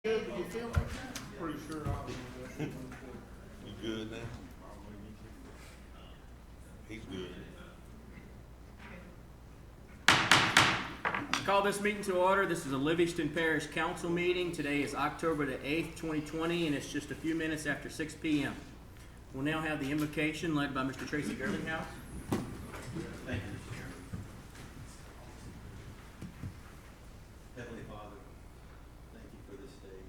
Good, you feel like that? Pretty sure I'll be. You good now? He's good. Call this meeting to order. This is a Livingston Parish Council meeting. Today is October the 8th, 2020, and it's just a few minutes after 6 p.m. We'll now have the invocation led by Mr. Tracy Gerlinghouse. Thank you, Mr. Chairman. Heavenly Father, thank you for this day.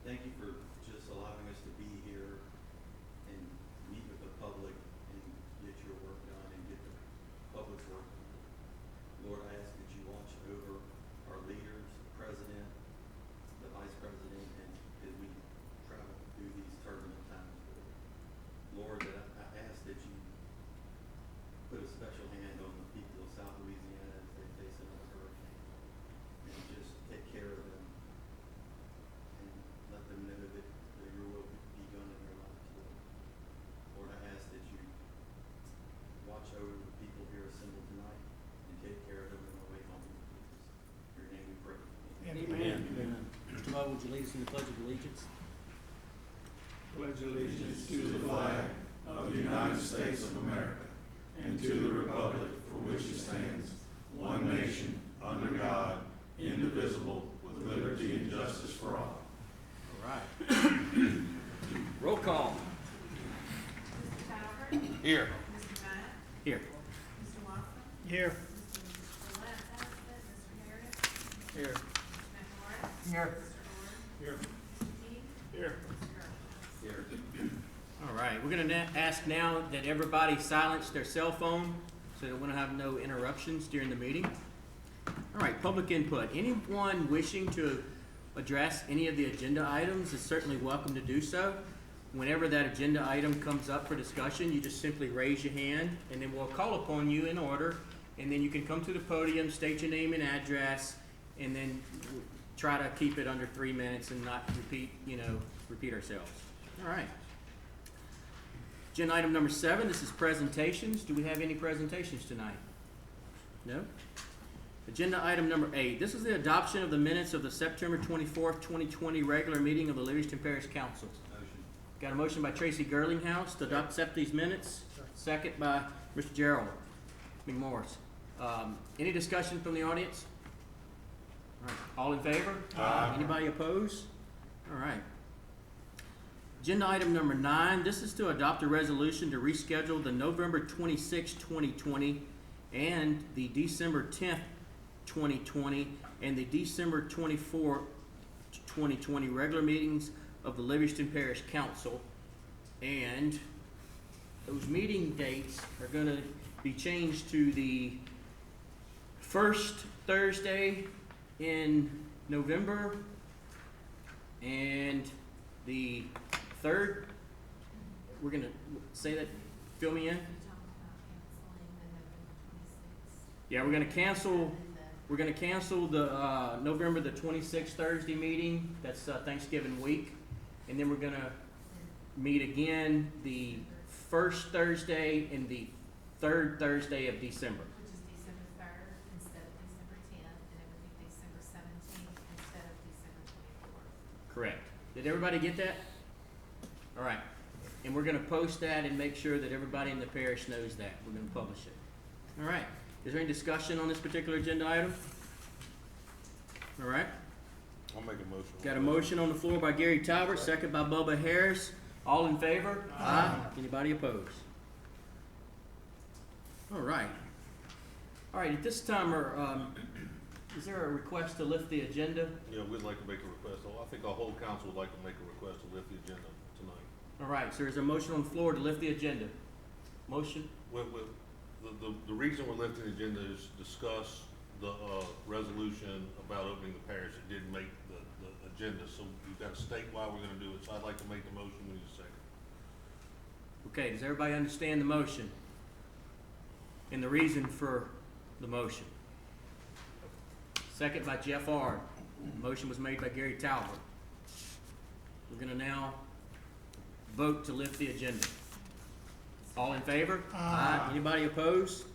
Thank you for just allowing us to be here and meet with the public and get your work done and get the public's work done. Lord, I ask that you watch over our leaders, the president, the vice president, and as we travel through these turbulent times, Lord, that I ask that you put a special hand on the people of South Louisiana as they face another hurricane, and just take care of them and let them know that your will be done in their lives, Lord. Lord, I ask that you watch over the people here assembled tonight and take care of them on the way home. In your name we pray. Amen. Mr. Lowe, would you lead us in the Pledge of Allegiance? Pledge allegiance to the flag of the United States of America and to the republic for which it stands, one nation, under God, indivisible, with liberty and justice for all. All right. Roll call. Mr. Talbert? Here. Mr. Bennett? Here. Mr. Watson? Here. Mr. Lance, Mr. Harris? Here. Mr. McMorris? Here. Mr. Gordon? Here. Mr. King? Here. Mr. Earl? Here. All right. We're going to ask now that everybody silence their cell phone so that we're going to have no interruptions during the meeting. All right. Public input. Anyone wishing to address any of the agenda items is certainly welcome to do so. Whenever that agenda item comes up for discussion, you just simply raise your hand, and then we'll call upon you in order, and then you can come to the podium, state your name and address, and then try to keep it under 3 minutes and not repeat ourselves. All right. Agenda item number 7, this is presentations. Do we have any presentations tonight? No? Agenda item number 8, this is the adoption of the minutes of the September 24th, 2020 regular meeting of the Livingston Parish Council. Motion. Got a motion by Tracy Gerlinghouse to accept these minutes. Second by Mr. Gerald McMorris. Any discussion from the audience? All right. All in favor? Aye. Anybody opposed? All right. Agenda item number 9, this is to adopt a resolution to reschedule the November 26, 2020 and the December 10th, 2020 and the December 24, 2020 regular meetings of the Livingston Parish Council. And those meeting dates are going to be changed to the first Thursday in November and the third, we're going to say that, fill me in. You talked about canceling the November 26th. Yeah, we're going to cancel the November the 26th Thursday meeting. That's Thanksgiving week. And then we're going to meet again the first Thursday and the third Thursday of December. Which is December 3rd instead of December 10th, and it would be December 17th instead of December 24th. Correct. Did everybody get that? All right. And we're going to post that and make sure that everybody in the parish knows that. We're going to publish it. All right. Is there any discussion on this particular agenda item? All right. I'll make a motion. Got a motion on the floor by Gary Talbert, second by Bubba Harris. All in favor? Aye. Anybody opposed? All right. All right, at this time, is there a request to lift the agenda? Yeah, we'd like to make a request. I think our whole council would like to make a request to lift the agenda tonight. All right, so there's a motion on the floor to lift the agenda. Motion? The reason we're lifting the agenda is discuss the resolution about opening the parish. It didn't make the agenda, so we've got to state why we're going to do it. So I'd like to make the motion. We need a second. Okay, does everybody understand the motion? And the reason for the motion? Second by Jeff Ard. Motion was made by Gary Talbot. We're going to now vote to lift the agenda. All in favor? Aye. Anybody opposed?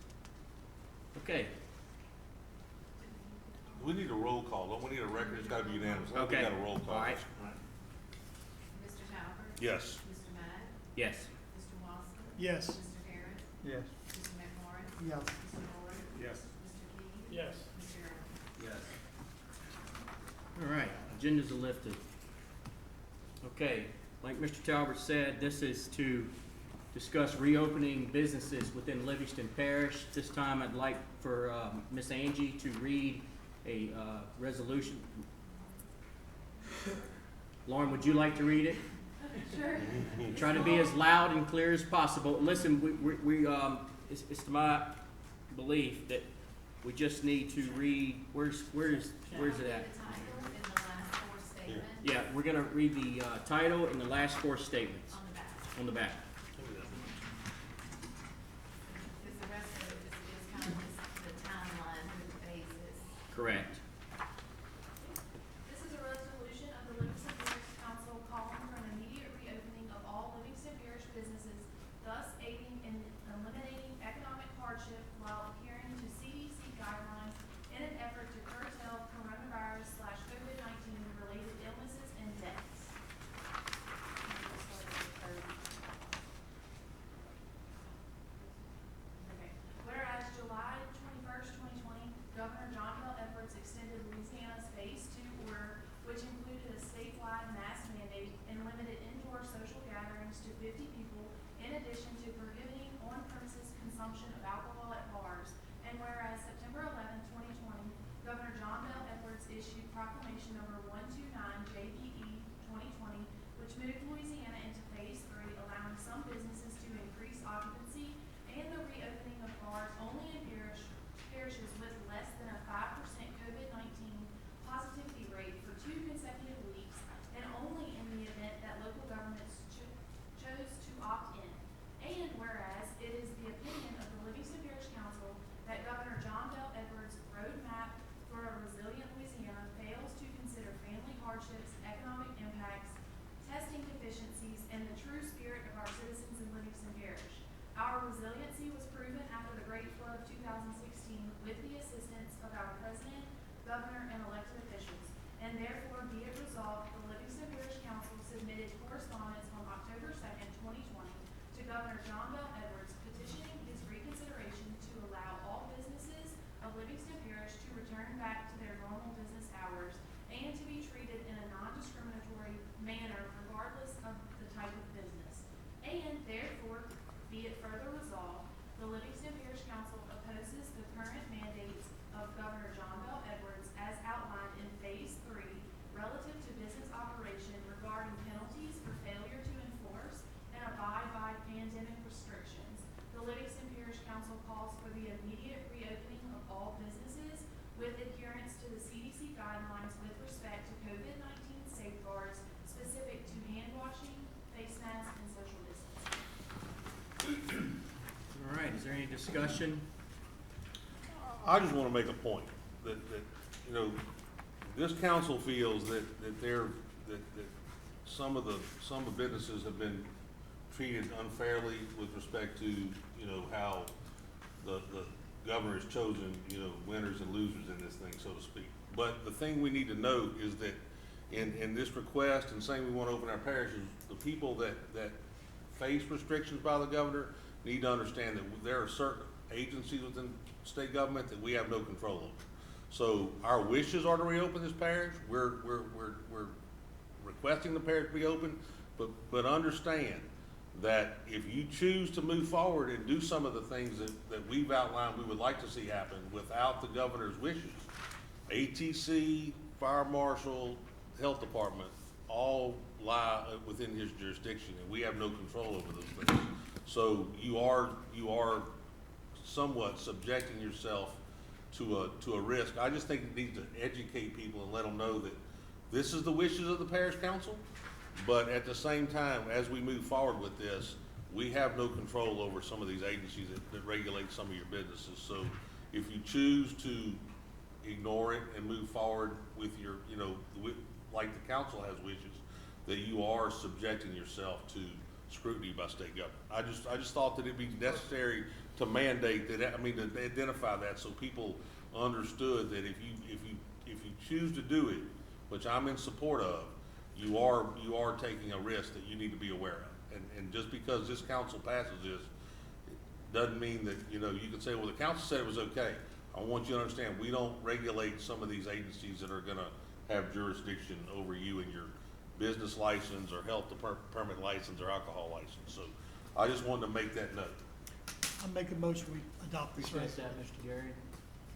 Okay. We need a roll call, don't we need a record, it's gotta be unanimous, we Okay. got a roll call. All right. Mr. Talbert? Yes. Mr. Matt? Yes. Mr. Lawson? Yes. Mr. Harris? Yes. Mr. McMorris? Yes. Mr. Lloyd? Yes. Mr. King? Yes. Mr. Irwin? Yes. All right, agendas are lifted. Okay, like Mr. Talbot said, this is to discuss reopening businesses within Livingston Parish. This time I'd like for Miss Angie to read a resolution. Lauren, would you like to read it? Sure. Try to be as loud and clear as possible. Listen, it's to my belief that we just need to read, where's it at? The title and the last four statements Yeah, we're gonna read the title and the last four statements on the back. on the back. Because the rest of it is kind of just the timeline through the phases. Correct. This is a resolution of the Livingston Parish Council calling for an immediate reopening of all Livingston Parish businesses, thus aiding in eliminating economic hardship while adhering to CDC guidelines in an effort to curtail coronavirus/COVID-19 related illnesses and deaths. Okay. Whereas July 21st, 2020, Governor John Bel Edwards extended Louisiana's Phase 2 order, which included a statewide mask mandate and limited indoor social gatherings to 50 people, in addition to prohibiting on-premises consumption of alcohol at bars. And whereas September 11, 2020, Governor John Bel Edwards issued Proclamation Number 129 JBE 2020, which moved Louisiana into Phase 3, allowing some businesses to increase occupancy and the reopening of bars only in parishes with less than a 5% COVID-19 positivity rate for 2 consecutive weeks, and only in the event that local governments chose to opt in. And whereas it is the opinion of the Livingston Parish Council that Governor John Bel Edwards' roadmap for a resilient Louisiana fails to consider family hardships, economic impacts, testing deficiencies, and the true spirit of our citizens in Livingston Parish. Our resiliency was proven after the Great Flood of 2016 with the assistance of our President, Governor, and elected officials. And therefore be it resolved, the Livingston Parish Council submitted correspondence on October 2nd, 2020 to Governor John Bel Edwards petitioning his reconsideration to allow all businesses of Livingston Parish to return back to their normal business hours and to be treated in a non-discriminatory manner regardless of the type of business. And therefore, be it further resolved, the Livingston Parish Council opposes the current mandates of Governor John Bel Edwards as outlined in Phase 3 relative to business operation regarding penalties for failure to enforce and abide by pandemic restrictions. The Livingston Parish Council calls for the immediate reopening of all businesses with adherence to the CDC guidelines with respect to COVID-19 safeguards specific to hand washing, face masks, and social distancing. All right, is there any discussion? I just wanna make a point that, you know, this council feels that some of the businesses have been treated unfairly with respect to, you know, how the governor has chosen, you know, winners and losers in this thing, so to speak. But the thing we need to note is that in this request and saying we wanna open our parishes, the people that face restrictions by the governor need to understand that there are certain agencies within state government that we have no control over. So our wishes are to reopen this parish. We're requesting the parish be open, but understand that if you choose to move forward and do some of the things that we've outlined we would like to see happen without the governor's wishes, ATC, fire marshal, health department, all lie within his jurisdiction, and we have no control over those things. So you are somewhat subjecting yourself to a risk. I just think it needs to educate people and let them know that this is the wishes of the parish council, but at the same time, as we move forward with this, we have no control over some of these agencies that regulate some of your businesses. So if you choose to ignore it and move forward with your, you know, like the council has wishes, that you are subjecting yourself to scrutiny by state government. I just thought that it'd be necessary to mandate that, to identify that so people understood that if you choose to do it, which I'm in support of, you are taking a risk that you need to be aware of. And just because this council passes this, doesn't mean that, you know, you can say, well, the council said it was okay. I want you to understand, we don't regulate some of these agencies that are gonna have jurisdiction over you and your business license or health permit license or alcohol license. So I just wanted to make that note. I make a motion, we adopt this Appreciate resolution. that, Mr. Gary.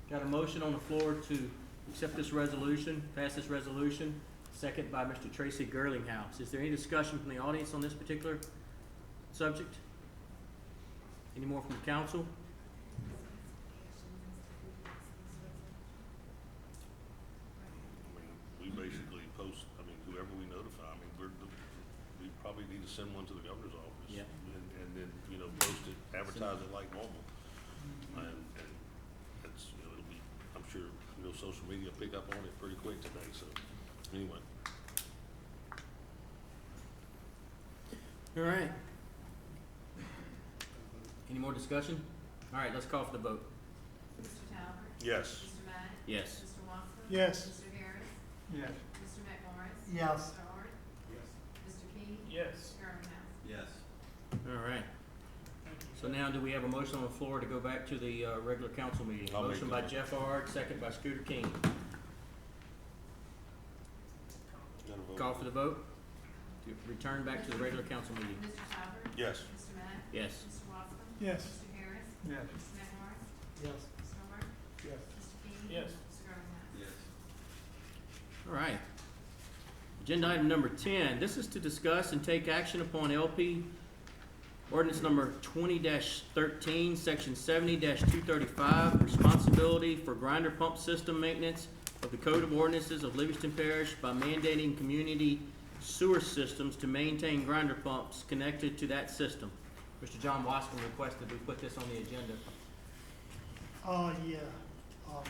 Got a motion on the floor to accept this resolution, pass this resolution, second by Mr. Tracy Girlinghouse. Is there any discussion from the audience on this particular subject? Any more from the council? I mean, we basically post, I mean, whoever we notify, I mean, we probably need to send one to the governor's office. Yeah. And then, you know, post it, advertise it like normal. And it's, you know, it'll be, I'm sure, you know, social media will pick up on it pretty quick today, so, anyway. All right. Any more discussion? All right, let's call for the vote. Mr. Talbot? Yes. Mr. Matt? Yes. Mr. Wadsworth? Yes. Mr. Harris? Yes. Mr. McMorris? Yes. Mr. Art? Mr. King? Yes. Mr. Girlinghouse? Yes. All right. So now do we have a motion on the floor to go back to the regular council meeting? I'll make Motion the by motion. Jeff Ard, second by Scooter King. Gotta vote. Call for the vote to return back to the regular council meeting. Mr. Talbot? Yes. Mr. Matt? Yes. Mr. Wadsworth? Yes. Mr. Harris? Yes. Mr. McMorris? Yes. Mr. Art? Yes. Mr. King? Yes. Mr. Girlinghouse? Yes. All right. Agenda item number 10, this is to discuss and take action upon LP ordinance number 20-13, section 70-235, responsibility for grinder pump system maintenance of the Code of Ordinances of Livingston Parish by mandating community sewer systems to maintain grinder pumps connected to that system. Mr. John Wascom requested we put this on the agenda. Yeah, this one,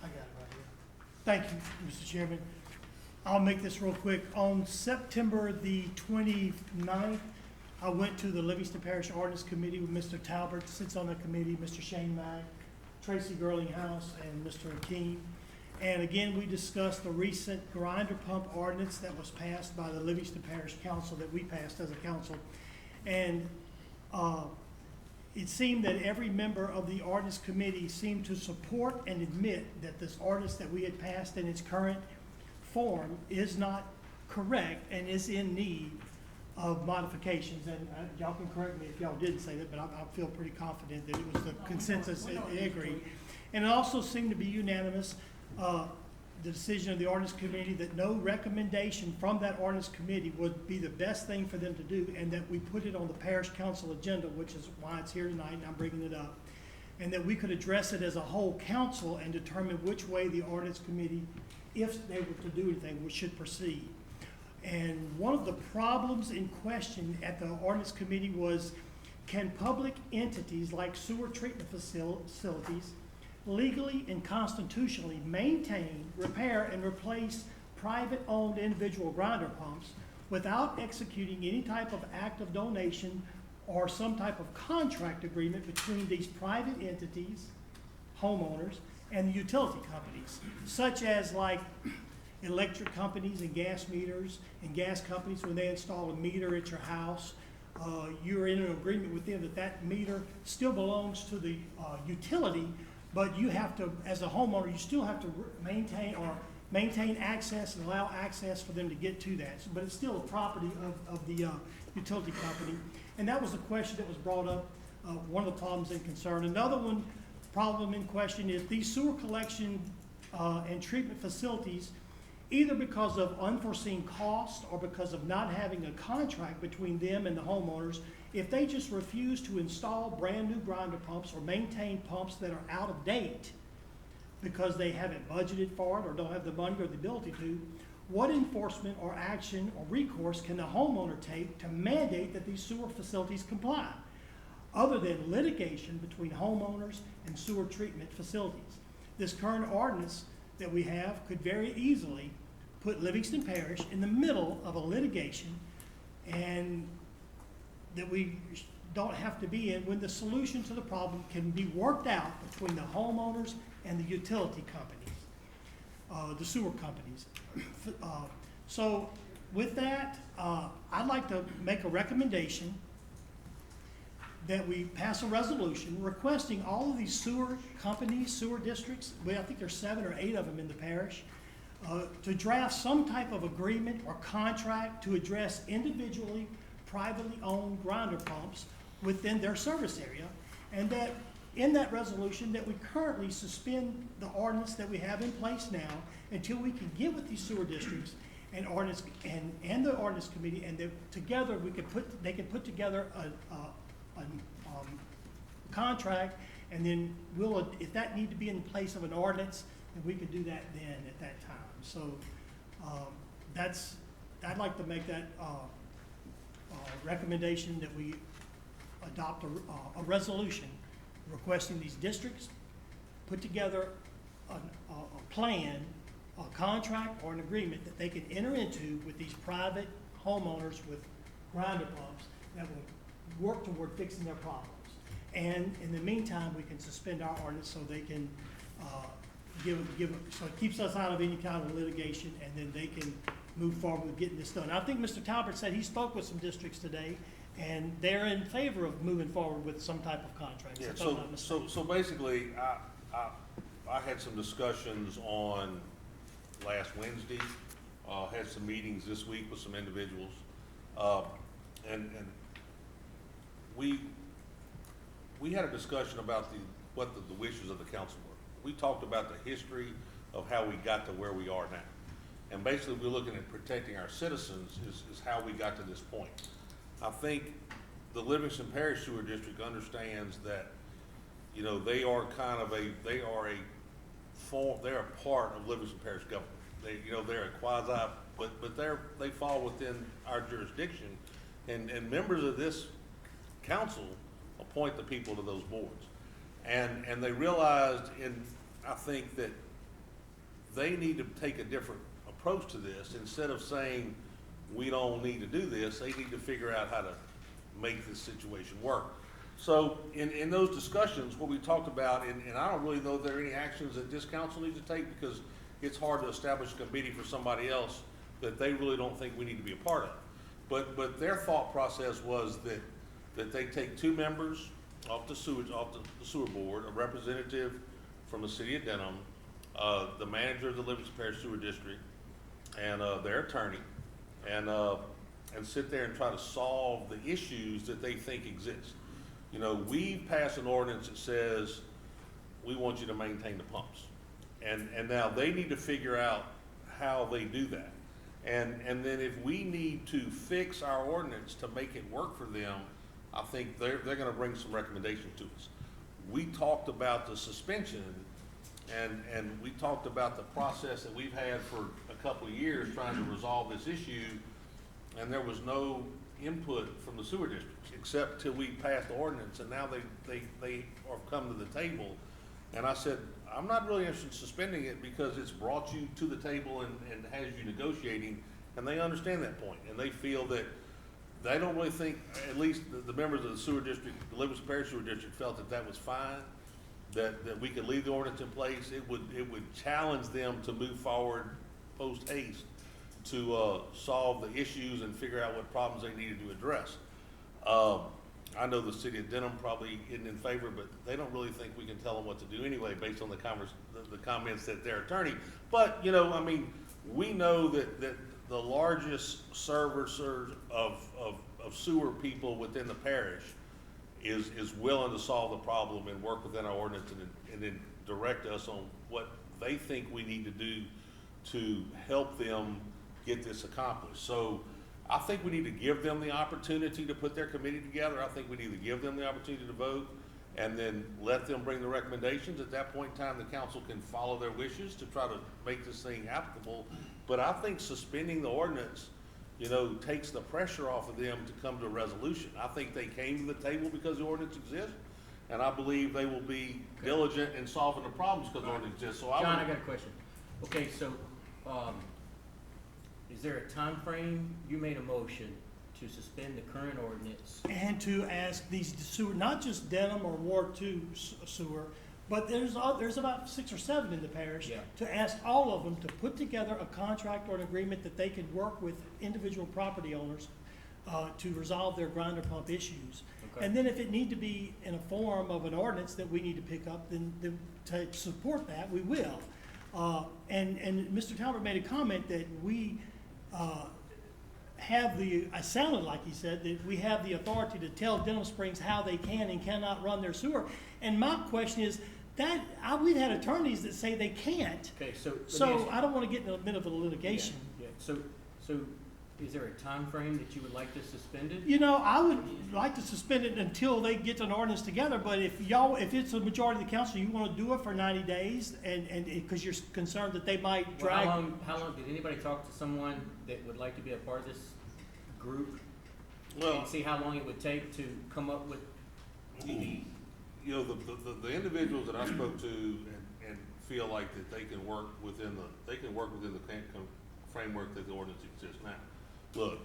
I got it right here. Thank you, Mr. Chairman. I'll make this real quick. On September the 29th, I went to the Livingston Parish Ordinance Committee with Mr. Talbot, sits on the committee, Mr. Shane Mack, Tracy Girlinghouse, and Mr. King. And again, we discussed the recent grinder pump ordinance that was passed by the Livingston Parish Council, that we passed as a council. And it seemed that every member of the ordinance committee seemed to support and admit that this ordinance that we had passed in its current form is not correct and is in need of modifications. And y'all can correct me if y'all didn't say that, but I feel pretty confident that it was the consensus, they agreed. And it also seemed to be unanimous, the decision of the ordinance committee that no recommendation from that ordinance committee would be the best thing for them to do, and that we put it on the parish council agenda, which is why it's here tonight, and I'm bringing it up. And that we could address it as a whole council and determine which way the ordinance committee, if they were to do anything, we should proceed. And one of the problems in question at the ordinance committee was, can public entities like sewer treatment facilities legally and constitutionally maintain, repair, and replace private-owned individual grinder pumps without executing any type of act of donation or some type of contract agreement between these private entities, homeowners, and the utility companies, such as like electric companies and gas meters and gas companies, when they install a meter at your house, you're in an agreement with them that that meter still belongs to the utility, but you have to, as a homeowner, you still have to maintain access and allow access for them to get to that. But it's still a property of the utility company. And that was the question that was brought up, one of the problems and concern. Another one, problem in question is these sewer collection and treatment facilities, either because of unforeseen cost or because of not having a contract between them and the homeowners, if they just refuse to install brand new grinder pumps or maintain pumps that are out of date because they haven't budgeted for it or don't have the money or the ability to, what enforcement or action or recourse can the homeowner take to mandate that these sewer facilities comply, other than litigation between homeowners and sewer treatment facilities? This current ordinance that we have could very easily put Livingston Parish in the middle of a litigation, and that we don't have to be in, when the solution to the problem can be worked out between the homeowners and the utility companies. the sewer companies. So with that, I'd like to make a recommendation that we pass a resolution requesting all of these sewer companies, sewer districts, I think there's 7 or 8 of them in the parish, to draft some type of agreement or contract to address individually, privately owned grinder pumps within their service area, and that in that resolution that we currently suspend the ordinance that we have in place now until we can get with these sewer districts and ordinance and the ordinance committee, and that together they can put together a contract, and then if that need to be in place of an ordinance, then we could do that then at that time. So I'd like to make that recommendation that we adopt a resolution requesting these districts put together a plan, a contract, or an agreement that they can enter into with these private homeowners with grinder pumps that will work toward fixing their problems. And in the meantime, we can suspend our ordinance so they can so it keeps us out of any kind of litigation, and then they can move forward with getting this done. I think Mr. Talbert said he spoke with some districts today, and they're in favor of moving forward with some type of contract. Yeah, if I'm not mistaken. so basically, I had some discussions on last Wednesday, had some meetings this week with some individuals, and we had a discussion about what the wishes of the council were. We talked about the history of how we got to where we are now. And basically, we're looking at protecting our citizens is how we got to this point. I think the Livingston Parish Sewer District understands that, you know, they are a part of Livingston Parish government. They're a quasi, but they fall within our jurisdiction, and members of this council appoint the people to those boards. And they realized I think that they need to take a different approach to this. Instead of saying, we don't need to do this, they need to figure out how to make this situation work. So in those discussions, what we talked about, and I don't really know if there are any actions that this council needs to take, because it's hard to establish a committee for somebody else that they really don't think we need to be a part of. But their thought process was that they take 2 members off the sewer board, a representative from the city of Denham, the manager of the Livingston Parish Sewer District, and their attorney, and sit there and try to solve the issues that they think exist. You know, we passed an ordinance that says we want you to maintain the pumps, and now they need to figure out how they do that. And then if we need to fix our ordinance to make it work for them, I think they're gonna bring some recommendations to us. We talked about the suspension, and we talked about the process that we've had for a couple of years trying to resolve this issue, and there was no input from the sewer districts, except till we passed the ordinance, and now they have come to the table. And I said, I'm not really interested in suspending it because it's brought you to the table and has you negotiating, and they understand that point, and they feel that they don't really think, at least the members of the sewer district, the Livingston Parish Sewer District, felt that was fine, that we could leave the ordinance in place. It would challenge them to move forward post haste to solve the issues and figure out what problems they needed to address. I know the city of Denham probably isn't in favor, but they don't really think we can tell them what to do anyway, based on the comments that their attorney. But, you know, I mean, we know that the largest service of sewer people within the parish is willing to solve the problem and work within our ordinance, and then direct us on what they think we need to do to help them get this accomplished. So I think we need to give them the opportunity to put their committee together. I think we need to give them the opportunity to vote, and then let them bring the recommendations. At that point in time, the council can follow their wishes to try to make this thing applicable. But I think suspending the ordinance, you know, takes the pressure off of them to come to a resolution. I think they came to the table because the ordinance exists, and I believe they will be diligent in solving the problems because the ordinance exists. So John, I got a question. Okay, so, is there a time frame? You made a motion to suspend the current ordinance. And to ask these sewer, not just Denham or Ward 2 sewer, But there's about 6 or 7 in the parish. Yeah. To ask all of them to put together a contract or an agreement that they could work with individual property owners to resolve their grinder pump issues. Okay. And then if it need to be in a form of an ordinance that we need to pick up, then to support that, we will. And Mr. Talbot made a comment that we it sounded like he said that we have the authority to tell Denham Springs how they can and cannot run their sewer. And my question is, we've had attorneys that say they can't. Okay, so. let me So ask- I don't want to get in the middle of a litigation. Yeah, so is there a time frame that you would like to suspend it? You know, I would like to suspend it until they get an ordinance together, but if it's a majority of the council, you want to do it for 90 days and because you're concerned that they might Well, drag. how long, did anybody talk to someone that would like to be a part of this group? Well, And see how long it would take to come up with, you know, the individuals that I spoke to and feel like that they can work within the framework that the ordinance exists now. Look,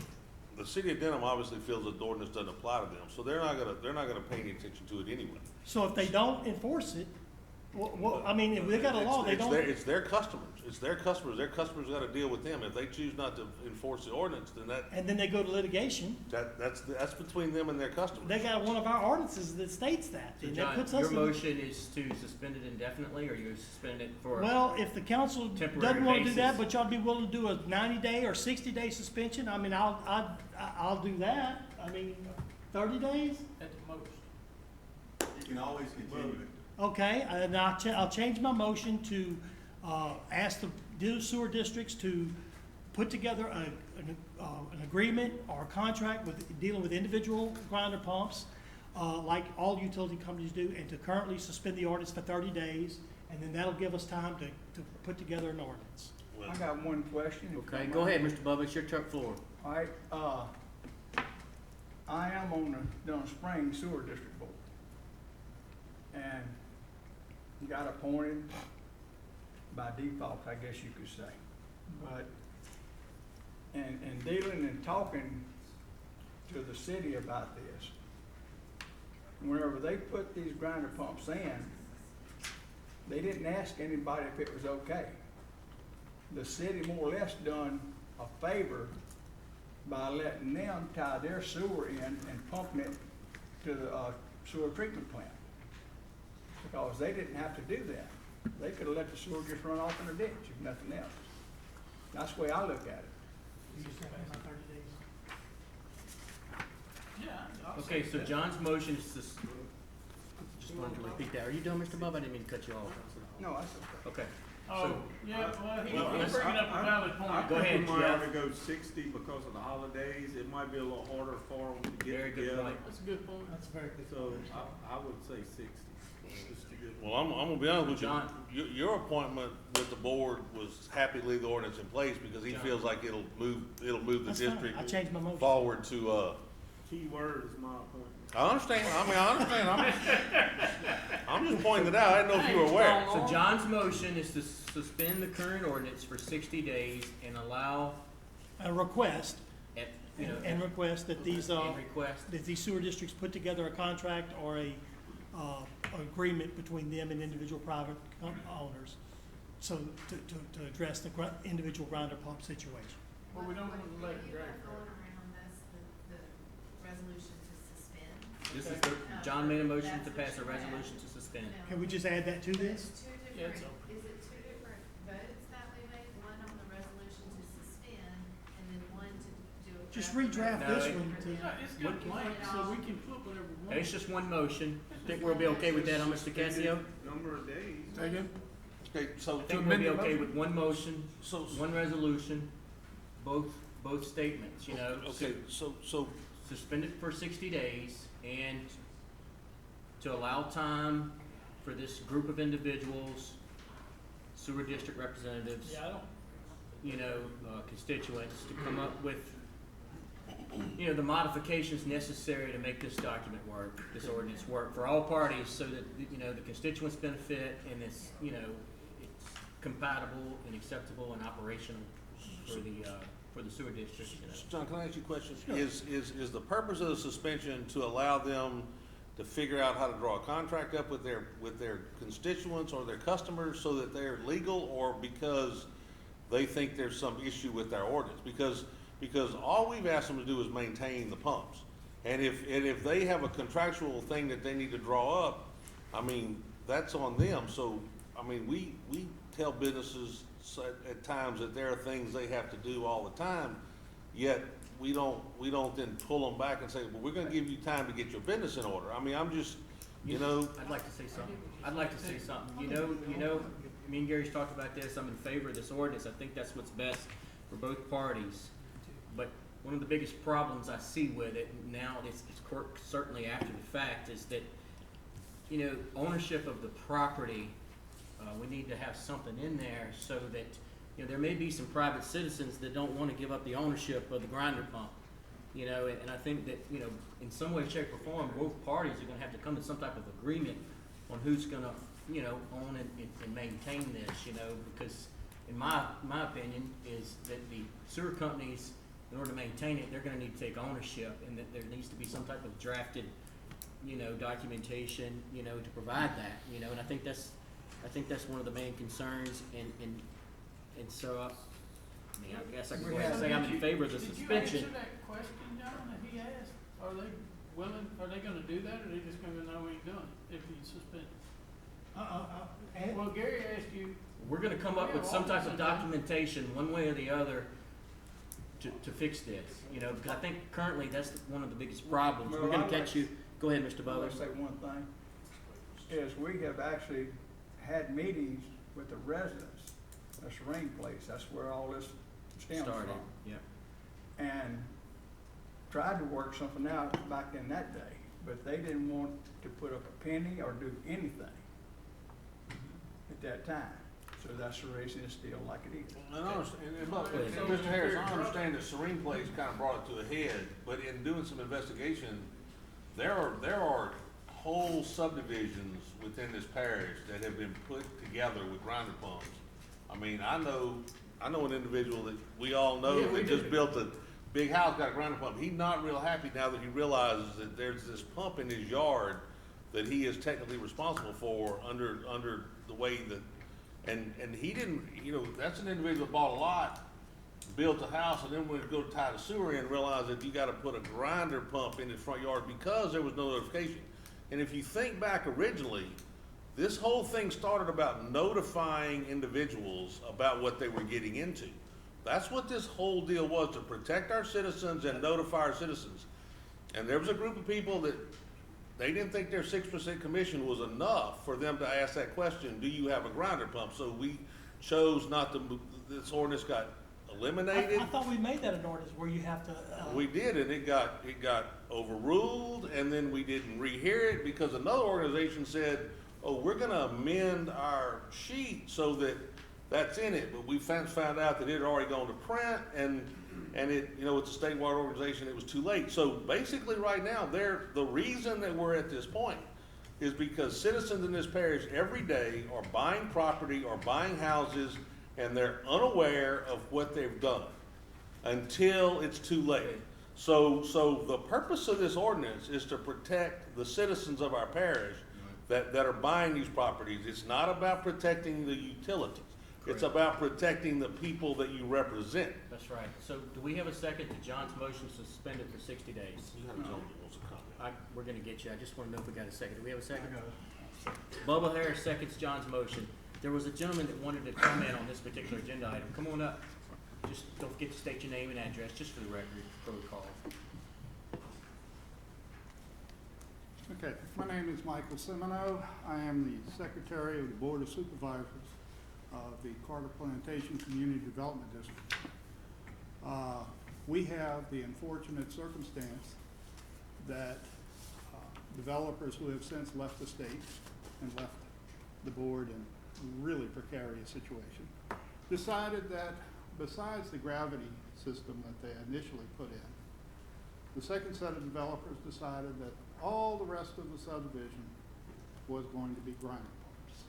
the city of Denham obviously feels that the ordinance doesn't apply to them, so they're not gonna pay any attention to it anyway. So if they don't enforce it, I mean, if they got a law, they don't. It's their customers, their customers gotta deal with them. If they choose not to enforce the ordinance, then And then they go to litigation. that's between them and their customers. They got one of our ordinances that states that. so And that John, puts your us in. motion is to suspend it indefinitely, or you suspend it for? Well, if the council Temporary doesn't want to do that, basis. but y'all be willing to do a 90-day or 60-day suspension, I mean, I'll do that. I mean, 30 days? At the most. You can always continue it. Okay, and I'll change my motion to ask the sewer districts to put together an agreement or a contract with, dealing with individual grinder pumps, like all utility companies do, and to currently suspend the ordinance for 30 days, and then that'll give us time to put together an ordinance. Well, I got one question. if you Okay, don't go ahead, mind. Mr. Bubba, it's your floor. All right, I am on the Denham Springs Sewer District Board. And got appointed by default, I guess you could say. But, in dealing and talking to the city about this, whenever they put these grinder pumps in, they didn't ask anybody if it was okay. The city more or less done a favor by letting them tie their sewer in and pumping it to the sewer treatment plant. Because they didn't have to do that. They could have let the sewer just run off in a ditch, if nothing else. That's the way I look at it. Okay, so John's motion is just wanted to repeat that. Are you done, Mr. Bubba? I didn't mean to cut you off. No, that's okay. Okay. Oh, yeah, well, he's Well, bringing up a valid point. Go ahead, I think we might Jeff. have to go 60 because of the holidays. It might be a little harder for them to Very get good together. point. That's a good point. That's very good. So I would say 60. Just to get- Well, I'm gonna be honest with you. John. Your appointment with the board was happy to leave the ordinance in place because he John. feels like it'll move the That's fine. I district changed my motion. forward to, Key word is my appointment. I understand, I'm just pointing it out. I didn't know if you were aware. So John's motion is to suspend the current ordinance for 60 days and allow, A request, and request that these, request. that these sewer districts put together a contract or a agreement between them and individual private owners, so to address the individual grinder pump situation. Well, we don't want to let it You drag are going forever. around this, the resolution to suspend. This is John made a motion to pass a resolution to suspend. Can we just add that to But this? it's two Yeah, it's different, is it two different votes that we make? One on the resolution to suspend, and then one to do a. Just draft redraft No, this it- one to. Yeah, it's got blank, so we can put whatever we want. It's just one motion. Think we'll be okay with that, huh, Mr. Cassio? Number of days. Okay, so, I think we'll be okay with one motion, so, one resolution, both statements, you know. okay, so, Suspend it for 60 days and to allow time for this group of individuals, sewer district representatives, Yeah, I don't, you know, constituents, to come up with, you know, the modifications necessary to make this document work, this ordinance work for all parties, so that, you know, the constituents benefit and it's, you know, it's compatible and acceptable and operational for the sewer district, you know. John, can I ask you a question? Is the purpose of the suspension to allow them to figure out how to draw a contract up with their constituents or their customers so that they're legal, or because they think there's some issue with our ordinance? Because all we've asked them to do is maintain the pumps. And if they have a contractual thing that they need to draw up, I mean, that's on them. So, I mean, we tell businesses at times that there are things they have to do all the time, yet we don't then pull them back and say, well, we're gonna give you time to get your business in order. I mean, I'm just, you know. I'd like to say something. You know, me and Gary's talked about this. I'm in favor of this ordinance. I think that's what's best for both parties. But one of the biggest problems I see with it now, it's certainly after the fact, is that, you know, ownership of the property, we need to have something in there so that, you know, there may be some private citizens that don't want to give up the ownership of the grinder pump. You know, and I think that, you know, in some way, shape, or form, both parties are gonna have to come to some type of agreement on who's gonna, you know, own and maintain this, you know, because in my opinion is that the sewer companies, in order to maintain it, they're gonna need to take ownership, and that there needs to be some type of drafted, you know, documentation, you know, to provide that, you know, and I think that's one of the main concerns, and so, I mean, I guess I can go ahead and say I'm in favor of the suspension. Did you answer that question, John, that he asked? Are they gonna do that, or are they just gonna know we ain't doing it if you suspend it? Well, Gary asked you. We're gonna come up with some type of documentation, one way or the other, to fix this, you know, because I think currently that's one of the biggest problems. We're gonna catch you, go ahead, Mr. I Butler. want to say one thing, is we have actually had meetings with the residents of Serene Place, that's where all this stems Started, from. yeah. And tried to work something out back in that day, but they didn't want to put up a penny or do anything at that time. So that's the reason it's still like it is. And Mr. Harris, I understand that Serene Place kind of brought it to a head, but in doing some investigation, there are whole subdivisions within this parish that have been put together with grinder pumps. I mean, I know an individual that we all know that just built a big house, got a grinder pump. He's not real happy now that he realizes that there's this pump in his yard that he is technically responsible for under the way that, and he didn't, you know, that's an individual that bought a lot, built a house, and then would go to tie the sewer in and realize that you gotta put a grinder pump in his front yard because there was no notification. And if you think back originally, this whole thing started about notifying individuals about what they were getting into. That's what this whole deal was, to protect our citizens and notify our citizens. And there was a group of people that they didn't think their 6% commission was enough for them to ask that question, do you have a grinder pump? So we chose not to, this ordinance got eliminated. I thought we made that an ordinance where you have to. We did, and it got overruled, and then we didn't rehear it because another organization said, oh, we're gonna amend our sheet so that that's in it, but we found out that it had already gone to print, and it, you know, it's a statewide organization, it was too late. So basically right now, the reason that we're at this point is because citizens in this parish every day are buying property or buying houses, and they're unaware of what they've done until it's too late. So the purpose of this ordinance is to protect the citizens of our parish that are buying these properties. It's not about protecting the utilities. It's about protecting the people that you represent. That's right. So do we have a second to John's motion to suspend it for 60 days? You have a gentleman who wants to comment. We're gonna get you. I just wanna know if we got a second. Do we have a second? Bubba Harris seconds John's motion. There was a gentleman that wanted to comment on this particular agenda item. Come on up. Just don't forget to state your name and address, just for the record, protocol. Okay, my name is Michael Semino. I am the Secretary of the Board of Supervisors of the Carter Plantation Community Development District. We have the unfortunate circumstance that developers who have since left the state and left the board in a really precarious situation decided that besides the gravity system that they initially put in, the second set of developers decided that all the rest of the subdivision was going to be grinder pumps.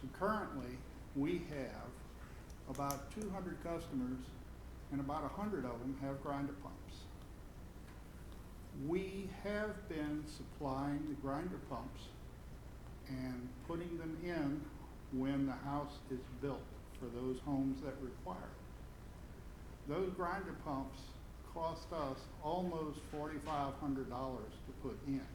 So currently, we have about 200 customers, and about 100 of them have grinder pumps. We have been supplying the grinder pumps and putting them in when the house is built for those homes that require it. Those grinder pumps cost us almost $4,500 to put in.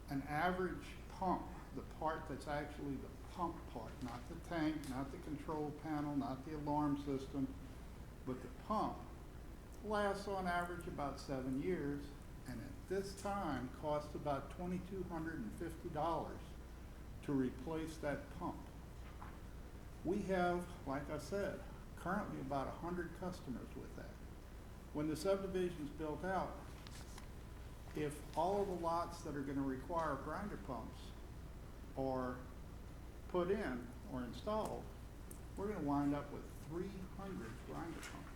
An average pump, the part that's actually the pump part, not the tank, not the control panel, not the alarm system, but the pump, lasts on average about 7 years, and at this time costs about $2,250 to replace that pump. We have, like I said, currently about 100 customers with that. When the subdivision's built out, if all of the lots that are gonna require grinder pumps are put in or installed, we're gonna wind up with 300 grinder pumps.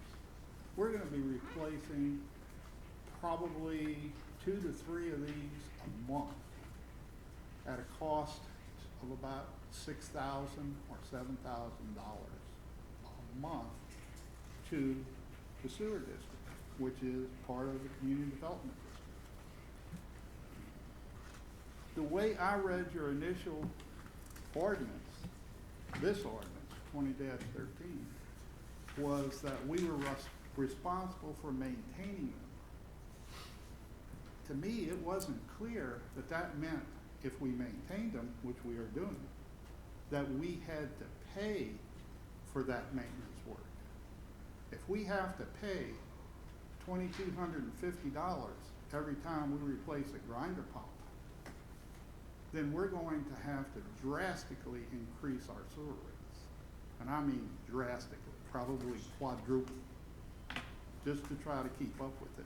We're gonna be replacing probably 2 to 3 of these a month at a cost of about $6,000 or $7,000 a month to the sewer district, which is part of the community development district. The way I read your initial ordinance, this ordinance, 20-13, was that we were responsible for maintaining them. To me, it wasn't clear that that meant if we maintained them, which we are doing, that we had to pay for that maintenance work. If we have to pay $2,250 every time we replace a grinder pump, then we're going to have to drastically increase our sewer rates. And I mean drastically, probably quadruple, just to try to keep up with this.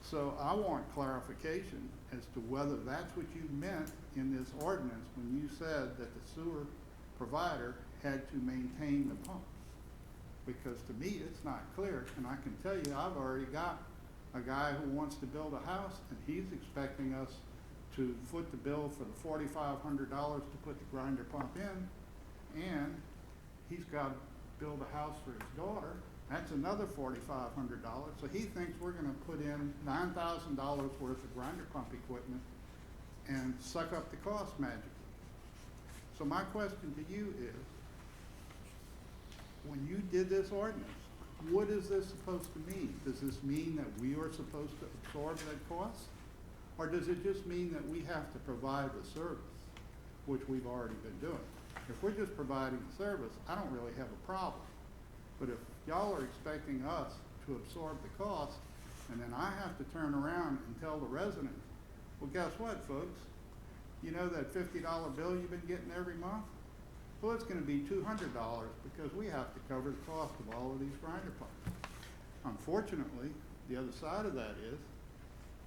So I want clarification as to whether that's what you meant in this ordinance when you said that the sewer provider had to maintain the pumps. Because to me, it's not clear, and I can tell you, I've already got a guy who wants to build a house, and he's expecting us to foot the bill for the $4,500 to put the grinder pump in, and he's got to build a house for his daughter. That's another $4,500. So he thinks we're going to put in $9,000 worth of grinder pump equipment and suck up the cost magically. So my question to you is, when you did this ordinance, what is this supposed to mean? Does this mean that we are supposed to absorb that cost? Or does it just mean that we have to provide the service, which we've already been doing? If we're just providing the service, I don't really have a problem. But if y'all are expecting us to absorb the cost, and then I have to turn around and tell the resident, well, guess what, folks? You know that $50 bill you've been getting every month? Well, it's gonna be $200 because we have to cover the cost of all of these grinder pumps. Unfortunately, the other side of that is,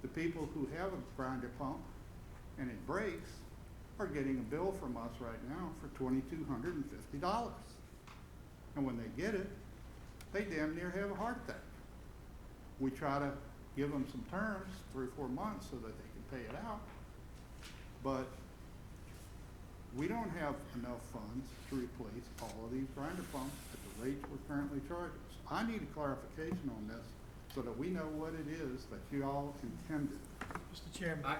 the people who have a grinder pump and it breaks are getting a bill from us right now for $2,250. And when they get it, they damn near have a heart attack. We try to give them some terms, 3 or 4 months, so that they can pay it out. But we don't have enough funds to replace all of these grinder pumps at the rates we're currently charging. So I need a clarification on this so that we know what it is that you all intended. Mr. Chairman. I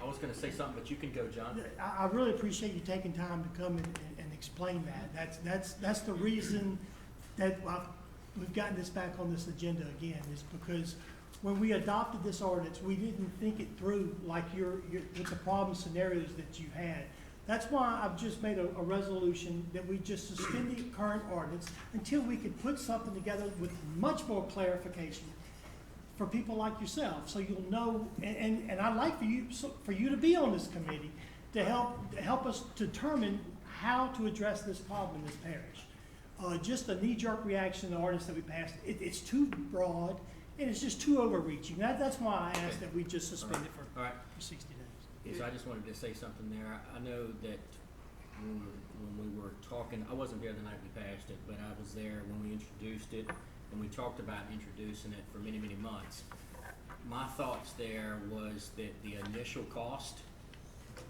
was gonna say something, but you can go, John. I really appreciate you taking time to come and explain that. That's the reason that we've gotten this back on this agenda again, is because when we adopted this ordinance, we didn't think it through like with the problem scenarios that you had. That's why I've just made a resolution that we just suspend the current ordinance until we could put something together with much more clarification for people like yourself, so you'll know, and I'd like for you to be on this committee to help us determine how to address this problem in this parish. Just a knee-jerk reaction to the ordinance that we passed, it's too broad, and it's just too overreaching. That's why I asked that we just suspend it for 60 days. Yes, I just wanted to say something there. I know that when we were talking, I wasn't there the night we passed it, but I was there when we introduced it, and we talked about introducing it for many, many months. My thoughts there was that the initial cost,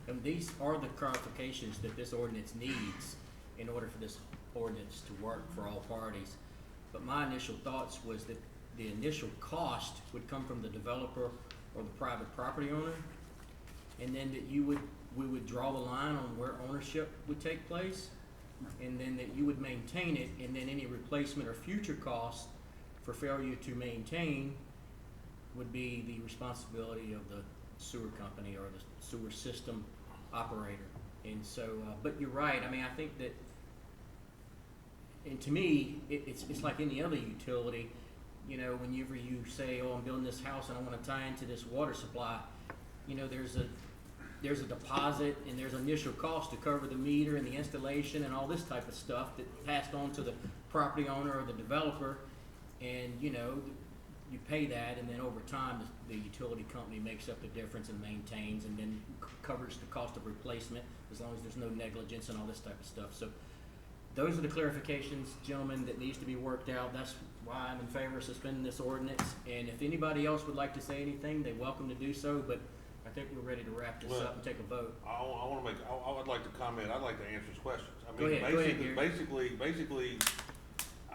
and these are the clarifications that this ordinance needs in order for this ordinance to work for all parties. But my initial thoughts was that the initial cost would come from the developer or the private property owner, and then that we would draw the line on where ownership would take place, and then that you would maintain it, and then any replacement or future costs for failure to maintain would be the responsibility of the sewer company or the sewer system operator. And so, but you're right, I mean, I think that, and to me, it's like any other utility, you know, whenever you say, oh, I'm building this house and I wanna tie into this water supply, you know, there's a deposit and there's initial cost to cover the meter and the installation and all this type of stuff that passed on to the property owner or the developer. And, you know, you pay that, and then over time, the utility company makes up the difference and maintains, and then covers the cost of replacement, as long as there's no negligence and all this type of stuff. So those are the clarifications, gentlemen, that needs to be worked out. That's why I'm in favor of suspending this ordinance. And if anybody else would like to say anything, they're welcome to do so, but I think we're ready to wrap this up and take a vote. I would like to comment, I'd like to answer his questions. I Go mean, ahead, Gary. basically,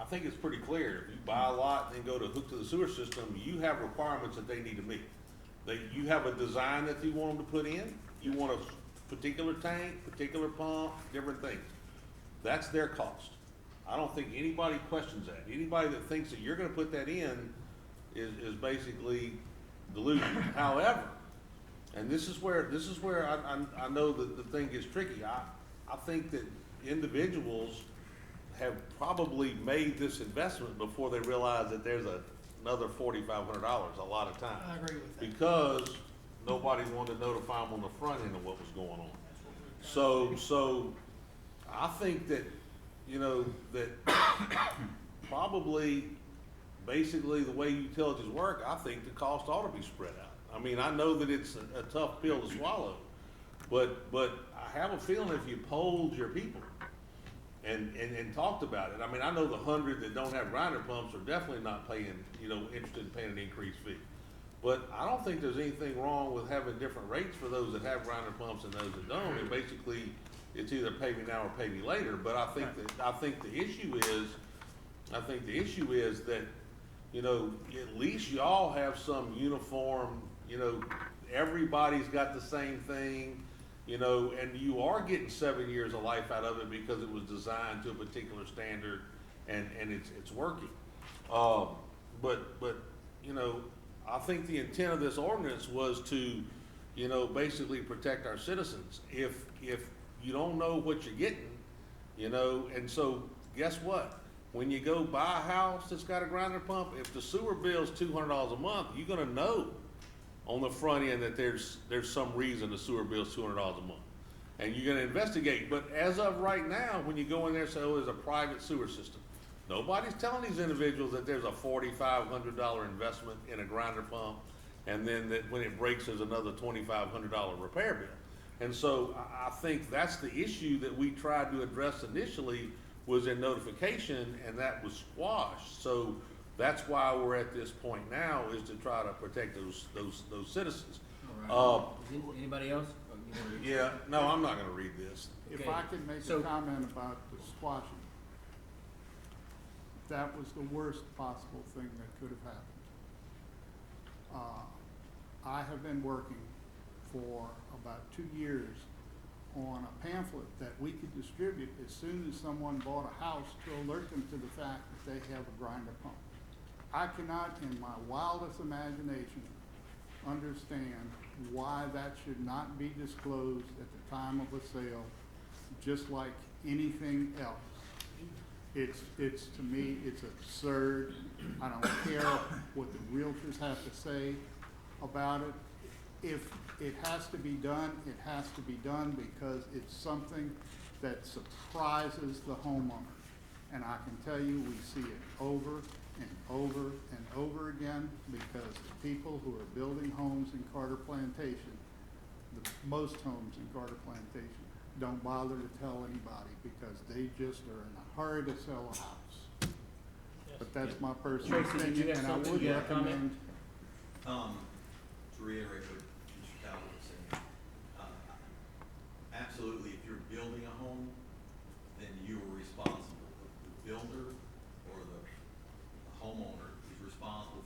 I think it's pretty clear. If you buy a lot and go to hook to the sewer system, you have requirements that they need to meet. You have a design that you want them to put in, you want a particular tank, particular pump, different things. That's their cost. I don't think anybody questions that. Anybody that thinks that you're gonna put that in is basically delusional. However, and this is where I know that the thing gets tricky. I think that individuals have probably made this investment before they realize that there's another $4,500 a lot of times. I agree with that. Because nobody wanted to notify them on the front end of what was going on. So I think that, you know, that probably basically the way utilities work, I think the cost ought to be spread out. I mean, I know that it's a tough pill to swallow, but I have a feeling if you polled your people and talked about it, I mean, I know the 100 that don't have grinder pumps are definitely not paying, you know, interested in paying an increased fee. But I don't think there's anything wrong with having different rates for those that have grinder pumps and those that don't. And basically, it's either pay me now or pay me later. But I think the issue is that, you know, at least y'all have some uniform, you know, everybody's got the same thing, you know, and you are getting 7 years of life out of it because it was designed to a particular standard and it's working. But, you know, I think the intent of this ordinance was to, you know, basically protect our citizens. If you don't know what you're getting, you know, and so guess what? When you go buy a house that's got a grinder pump, if the sewer bill's $200 a month, you're gonna know on the front end that there's some reason the sewer bill's $200 a month. And you're gonna investigate. But as of right now, when you go in there and say, oh, there's a private sewer system, nobody's telling these individuals that there's a $4,500 investment in a grinder pump, and then that when it breaks, there's another $2,500 repair bill. And so I think that's the issue that we tried to address initially, was in notification, and that was squashed. So that's why we're at this point now, is to try to protect those citizens. All right. Anybody else? Oh, you wanna read? Yeah, no, I'm not gonna read this. If Okay. I could make So- a comment about the squashing, that was the worst possible thing that could have happened. I have been working for about 2 years on a pamphlet that we could distribute as soon as someone bought a house to alert them to the fact that they have a grinder pump. I cannot, in my wildest imagination, understand why that should not be disclosed at the time of a sale, just like anything else. It's to me, it's absurd. I don't care what the realtors have to say about it. If it has to be done, it has to be done because it's something that surprises the homeowner. And I can tell you, we see it over and over and over again, because the people who are building homes in Carter Plantation, most homes in Carter Plantation, don't bother to tell anybody because they just are in a hurry to sell a house. But that's my personal Tracy, did you opinion, have and I something would you had a comment? recommend. To reiterate what Mr. Talbot was saying, absolutely, if you're building a home, then you are responsible. The builder or the homeowner is responsible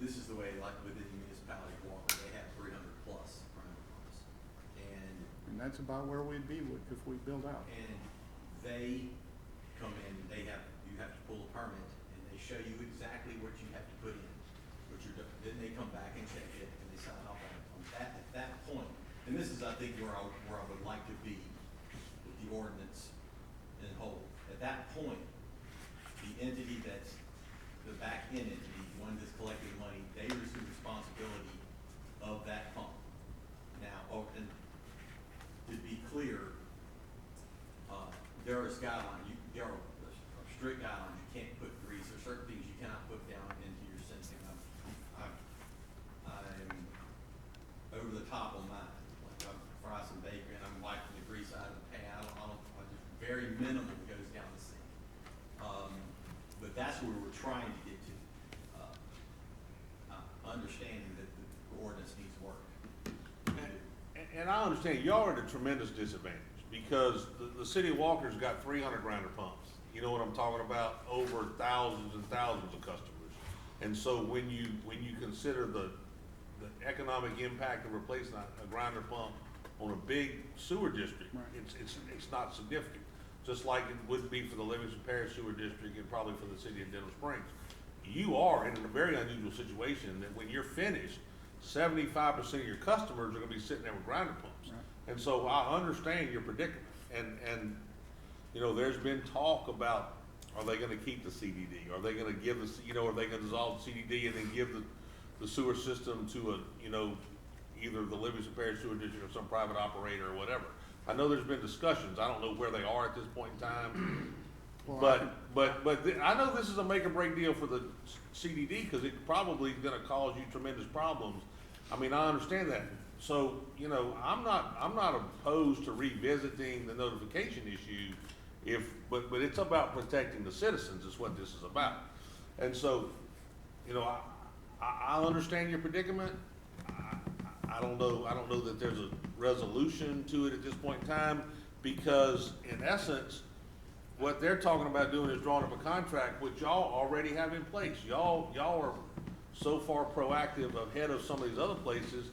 this is the way, like within the municipality of Walker, they have 300 plus ground pumps. And that's about where we'd be if we build out. And they come in, you have to pull a permit, and they show you exactly what you have to put in, what you're doing. Then they come back and check it, and they sign off on it. At that point, and this is, I think, where I would like to be with the ordinance in whole. At that point, the entity that's the back end entity, the one that's collecting money, they assume responsibility of that pump. Now, and to be clear, there are there are strict guidelines. You can't put grease. There are certain things you cannot put down into your sensing. I'm over the top on mine. Like I fry some bacon, I'm wiping the grease out of the pan. I just very minimal goes down the sink. But that's where we're trying to get to. Understanding that the ordinance needs work. And I understand, y'all are at a tremendous disadvantage, because the city of Walker's got 300 grinder pumps. You know what I'm talking about? Over thousands and thousands of customers. And so when you consider the economic impact of replacing a grinder pump on a big sewer district, Right. it's not significant. Just like it would be for the Livingston Parish Sewer District and probably for the city of Denham Springs. You are in a very unusual situation that when you're finished, 75% of your customers are gonna be sitting there with grinder pumps. Right. And so I understand your predicament, and, you know, there's been talk about, are they gonna keep the CDD? Are they gonna give are they gonna dissolve the CDD and then give the sewer system to either the Livingston Parish Sewer District or some private operator or whatever? I know there's been discussions, I don't know where they are at this point in time, Well, but I know this is a make or break deal for the CDD, because it's probably gonna cause you tremendous problems. I mean, I understand that. So, you know, I'm not opposed to revisiting the notification issue but it's about protecting the citizens is what this is about. And so, you know, I understand your predicament. I don't know that there's a resolution to it at this point in time, because in essence, what they're talking about doing is drawing up a contract, which y'all already have in place. Y'all are so far proactive ahead of some of these other places,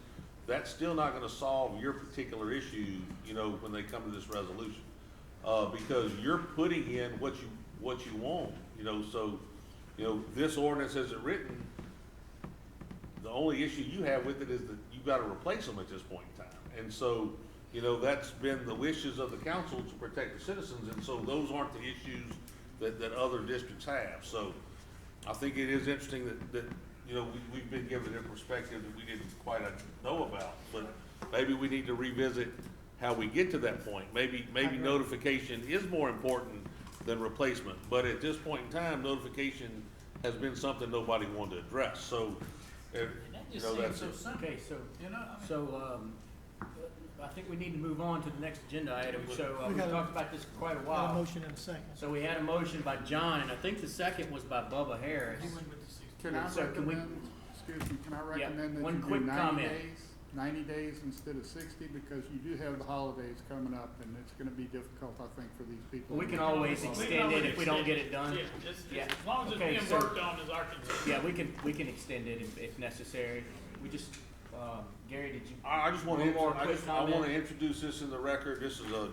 that's still not gonna solve your particular issue, you know, when they come to this resolution. Because you're putting in what you want, you know, so, you know, this ordinance as it written, the only issue you have with it is that you've gotta replace them at this point in time. And so, you know, that's been the wishes of the council to protect the citizens, and so those aren't the issues that other districts have. So I think it is interesting that you know, we've been given a perspective that we didn't quite know about, but maybe we need to revisit how we get to that point. Maybe notification is more important than replacement, but at this point in time, notification has been something nobody wanted to address, so, And that you just know, seems that's so it. simple, Okay, so, you know, I mean. so, I think we need to move on to the next agenda item. So, We we got a- talked about this for quite a Got a while. motion and a second. So we had a motion by John, and I think the second was by Bubba Harris. He went with the 60. can I So can we- recommend, excuse me, can I Yeah, recommend that one you do quick 90 comment. days? 90 days instead of 60, because you do have the holidays coming up, and it's gonna be difficult, I think, for these people. We can always We can extend it always if we don't get extend it done. Yeah, just, Yeah. as long as it's Okay, being so- worked on is our concern. Yeah, we can extend it if necessary. We just, Gary, did you? I just want One more to, quick I want comment. to introduce this in the record. This is a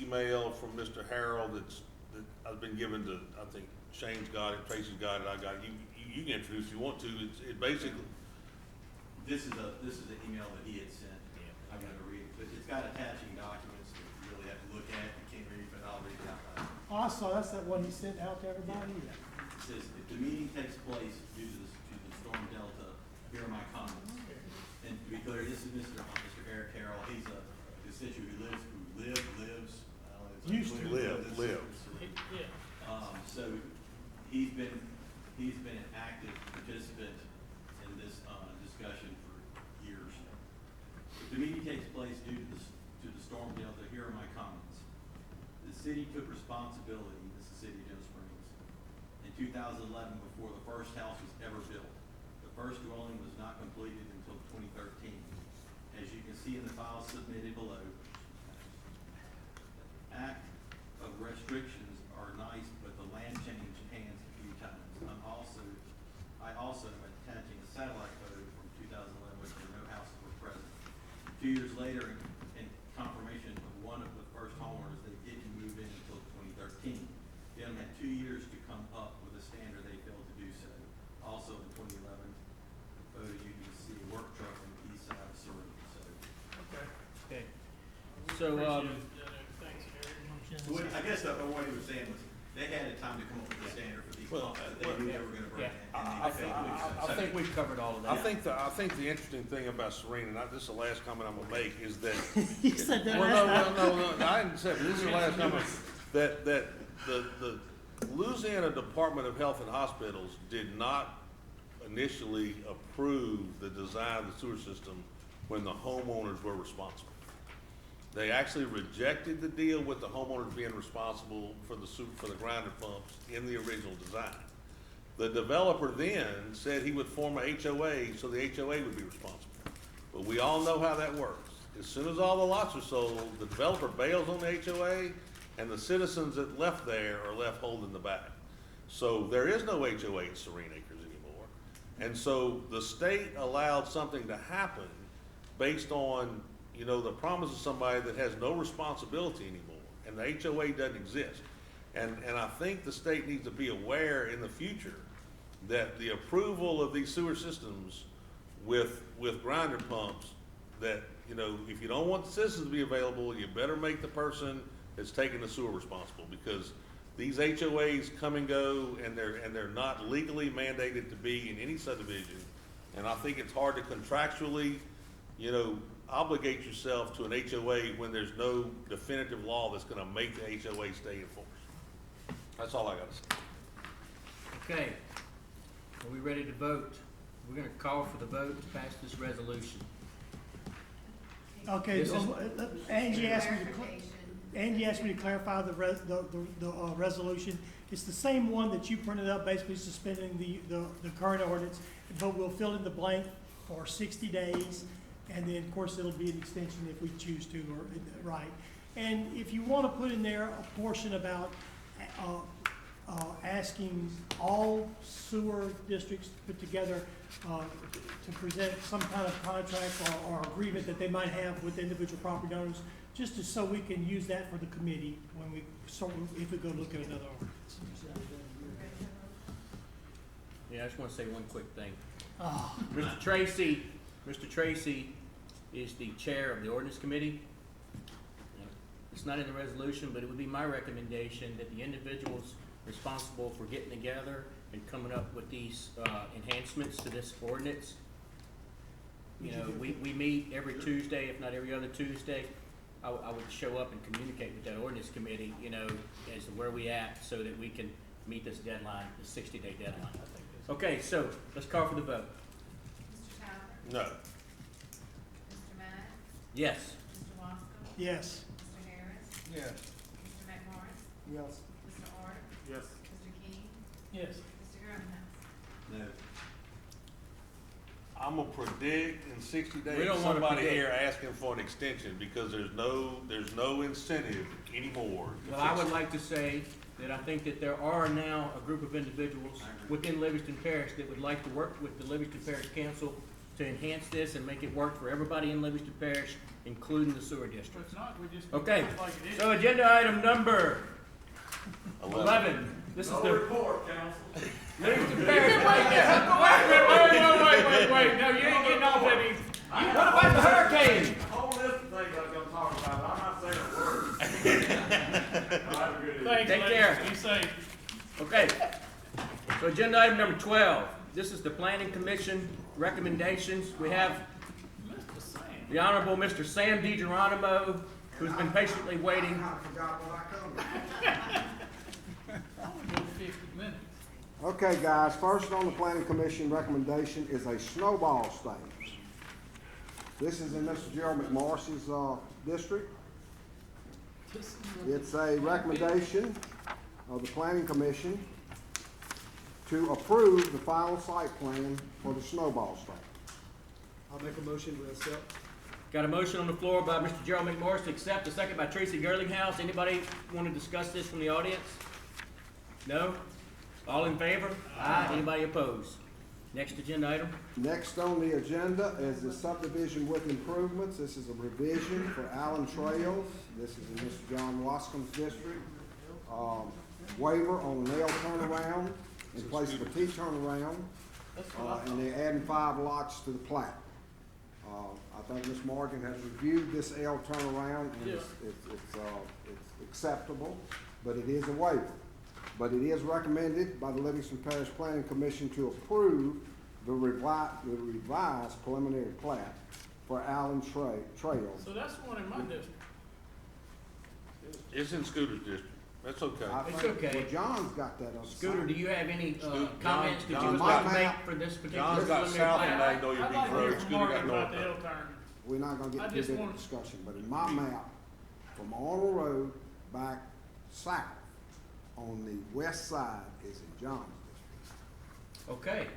email from Mr. Harold that I've been given to, I think Shane's got it, Tracy's got it, I got it. You can introduce if you want to. It basically, This is an email that he had sent. I'm gonna read it, but it's got attaching documents that you really have to look at. You can't read, but I'll read it out loud. Oh, I saw, that's that one he sent out to everybody? It says, if the meeting takes place due to the storm delta, here are my comments. And to be clear, this is Mr. Eric Carroll. He's a constituent who lives, I don't know, it's Used to. lives. Yeah. So he's been an active participant in this, discussion for years. If the meeting takes place due to the storm delta, here are my comments. The city took responsibility, this is the city of Denham Springs, in 2011 before the first house was ever built. The first dwelling was not completed until 2013. As you can see in the file submitted below, act of restrictions are nice, but the land changed hands a few times. I also 2 years later, in confirmation of one of the first homeowners, they didn't move in until 2013. They only had 2 years to come up with a standard, they failed to do so. Also in 2011, the photo you can see a work truck on the east side of Cerulean, so. Okay. Okay. So, Appreciate that, thanks, Gary. I guess what he was saying was, they had the time to come up with a standard for these Well, pumps that they knew they were gonna bring in. yeah. and I they failed to do so. I think we've covered all of I that. think the interesting thing about Serene, and this is the last comment I'm gonna make, is that You said that well, last time. no, I didn't say it, but this is the last comment, that the Louisiana Department of Health and Hospitals did not initially approve the design of the sewer system when the homeowners were responsible. They actually rejected the deal with the homeowners being responsible for the grinder pumps in the original design. The developer then said he would form a HOA, so the HOA would be responsible. But we all know how that works. As soon as all the lots are sold, the developer bails on the HOA, and the citizens that left there are left holding the bag. So there is no HOA at Serene Acres anymore. And so the state allowed something to happen based on, you know, the promise of somebody that has no responsibility anymore, and the HOA doesn't exist. And I think the state needs to be aware in the future that the approval of these sewer systems with grinder pumps, that, you know, if you don't want the citizens to be available, you better make the person that's taking the sewer responsible, because these HOAs come and go, and they're not legally mandated to be in any subdivision. And I think it's hard to contractually, you know, obligate yourself to an HOA when there's no definitive law that's gonna make the HOA stay in force. That's all I gotta say. Okay. Are we ready to vote? We're gonna call for the vote to pass this resolution. Okay, This is- Angie asked me to, Clarification. Angie asked me to clarify the resolution. It's the same one that you printed up, basically suspending the current ordinance, but we'll fill in the blank for 60 days. And then, of course, it'll be an extension if we choose to, or, right. And if you want to put in there a portion about asking all sewer districts put together to present some kind of contract or agreement that they might have with individual property owners, just so we can use that for the committee when we, if we go look at another ordinance. Yeah, I just wanna say one quick thing. Oh, Mr. Tracy is the chair of the ordinance committee. It's not in the resolution, but it would be my recommendation that the individuals responsible for getting together and coming up with these, enhancements to this ordinance. You know, we meet every Tuesday, if not every other Tuesday. I would show up and communicate with that ordinance committee, you know, as to where we at, so that we can meet this deadline, the 60-day deadline. Okay, so let's call for the vote. Mr. Towner? No. Mr. Matt? Yes. Mr. Wasko? yes. Mr. Harris? Yes. Mr. McMorris? Yes. Mr. Art? Yes. Mr. King? Yes. Mr. Greenhouse? No. I'm gonna predict in 60 We days, don't wanna somebody predict. here asking for an extension, because there's no incentive anymore. to Well, I fix would it. like to say that I think that there are now a group of individuals within Livingston Parish that would like to work with the Livingston Parish Council to enhance this and make it work for everybody in Livingston Parish, including the sewer If district. it's not, we just. Okay, it's like it is. so agenda item number 11. This is the report, council. Livingston Parish. Wait. No, you ain't getting off of me. What about the hurricane? A whole list of things I was gonna talk about, but I'm not saying a word. Have a good evening. Thanks, Take ladies. care. Be safe. Okay, so agenda item number 12, this is the planning commission recommendations. We have Mr. Sam. the Honorable Mr. Sam DiGeronimo, who's been patiently waiting. Only been 50 minutes. Okay, guys, first on the planning commission recommendation is a snowball stage. This is in Mr. Gerald McMorris's, district. This is It's a recommendation of the planning commission to approve the final site plan for the snowball stage. I'll make a motion to accept. Got a motion on the floor by Mr. Gerald McMorris to accept, a second by Tracy Girlinghouse. Anybody want to discuss this from the audience? No? All in favor? Aye. Anybody opposed? Next agenda item? Next on the agenda is the subdivision with improvements. This is a revision for Allen Trails. This is in Mr. John Wascom's district. Waiver on an L turnaround in place of a T turnaround. And they're adding 5 lots to the plat. I think Ms. Morgan has reviewed this L turnaround and it's acceptable, but it is a waiver. But it is recommended by the Livingston Parish Planning Commission to approve the revised preliminary plat for Allen Trails. So that's the one in my district. It's in Scooter's district. That's okay. I It's think- okay. Well, John's got that on. Scooter, do you have any, Scooter, comments that you John- would like to John- make for this particular John's got preliminary south plat? and Magnolia I'd Beach like to hear Road. from Scooter Morgan got about north. the L turn. We're not gonna I get into just that want- discussion, but in my map, from Arnold Road back south on the west side is in John's district. Okay.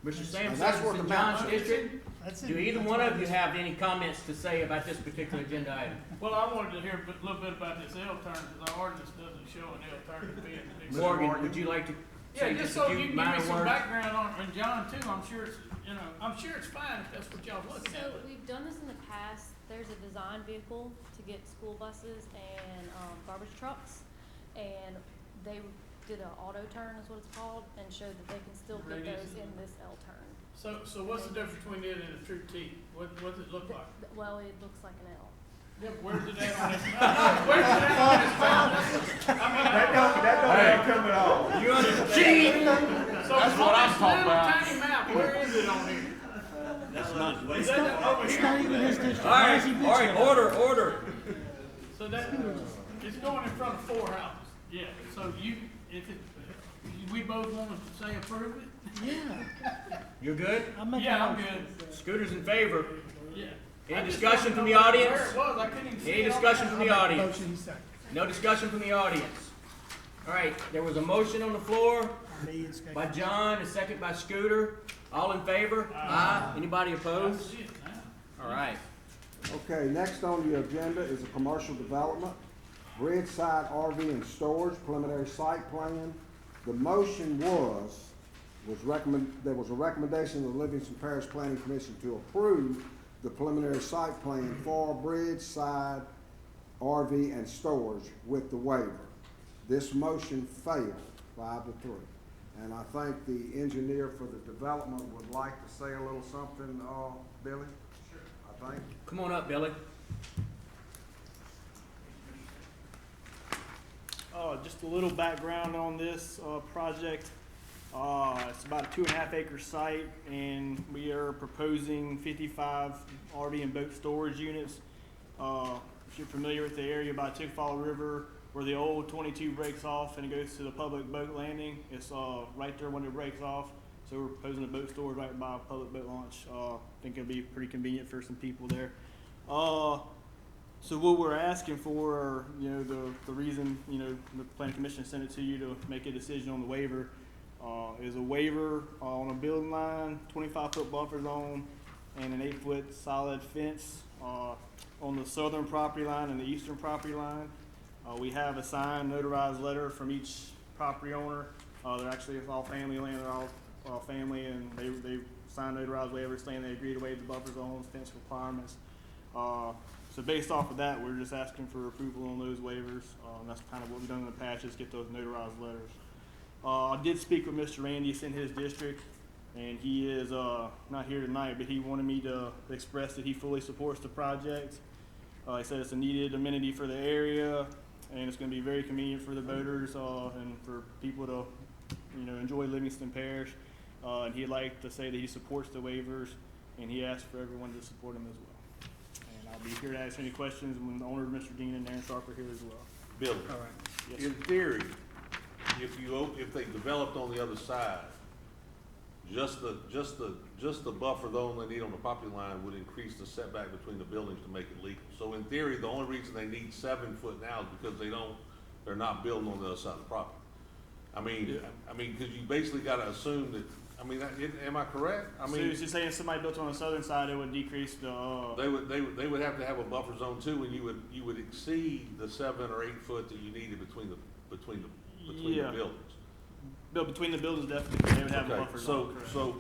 Mr. Sampson, that's what in the map John's shows. district? That's it. Do either That's one my of you district. have any comments to say about this particular agenda item? Well, I wanted to hear a little bit about this L turn, because our ordinance doesn't show an L turn to be in the big. Morgan, would you like to Yeah, say just just so a you few can give me minor some words? background on, and John too, I'm sure it's, I'm sure it's fine if that's what y'all looking at. So but- we've done this in the past. There's a design vehicle to get school buses and garbage trucks, and they did an auto turn, is what it's called, and showed that they can still get Radius. those in this L turn. So what's the difference between it and a true T? What does it look like? Well, it looks like an L. Yeah, but where's it at on this? Where's it at on this map? I mean, That don't come at all. You're on the cheat! so That's what I'm on talking this little about. tiny map, where is it on here? That's not the Is that over It's here? not even his district. All Why is he right, all right, mentioning order. So that, it's going in front of 4 houses. Yeah, so we both want to say approve it? it? Yeah. You're good? I'm making Yeah, a I'm motion. good. Scooter's in favor. Yeah. Any I just discussion wanted from to the know where audience? it was. I couldn't even see Any it on discussion there. from the I'll make a audience? motion, he's second. No discussion from the audience. All right, there was a motion on the floor Me and Skate. by John, a second by Scooter. All in favor? Aye. Anybody I opposed? see it now. All right. Okay, next on the agenda is a commercial development, Bridgeside RV and Storage preliminary site plan. The motion there was a recommendation of the Livingston Parish Planning Commission to approve the preliminary site plan for Bridgeside RV and Storage with the waiver. This motion failed 5-3. And I think the engineer for the development would like to say a little something, Billy? Sure. I think. Come on up, Billy. Just a little background on this project. It's about a 2.5 acre site, and we are proposing 55 RV and boat storage units. If you're familiar with the area by Chickasaw River, where the old 22 breaks off and it goes to the public boat landing, it's right there when it breaks off. So we're proposing a boat storage right by a public boat launch. I think it'll be pretty convenient for some people there. So what we're asking for, are, the reason, the planning commission sent it to you to make a decision on the waiver, is a waiver on a building line, 25-foot buffer zone, and an 8-foot solid fence, on the southern property line and the eastern property line. We have a signed notarized letter from each property owner. They're actually, it's all family land, they're all family, and they signed notarized waivers saying they agree to waive the buffer zones, fence requirements. So based off of that, we're just asking for approval on those waivers. And that's kind of what we've done in the past, just get those notarized letters. I did speak with Mr. Randy in his district, and he is not here tonight, but he wanted me to express that he fully supports the project. He said it's a needed amenity for the area, and it's going to be very convenient for the boaters and for people to, enjoy Livingston Parish. And he'd like to say that he supports the waivers, and he asked for everyone to support him as well. And I'll be here to answer any questions when the owner, Mr. Dean, and Aaron Sharp are here as well. Billy, All right. Yes, in theory, if they developed on the other side, just the buffer zone they need on the property line would increase the setback between the buildings to make it legal. So in theory, the only reason they need 7 foot now is because they're not building on the other side of the property. I mean, because you basically gotta assume that, am I correct? So it's just saying if somebody built on the southern side, it would decrease the, They would have to have a buffer zone too, and you would exceed the 7 or 8 foot that you needed between the Yeah. buildings. between the buildings, definitely, they would have a Okay, buffer zone. so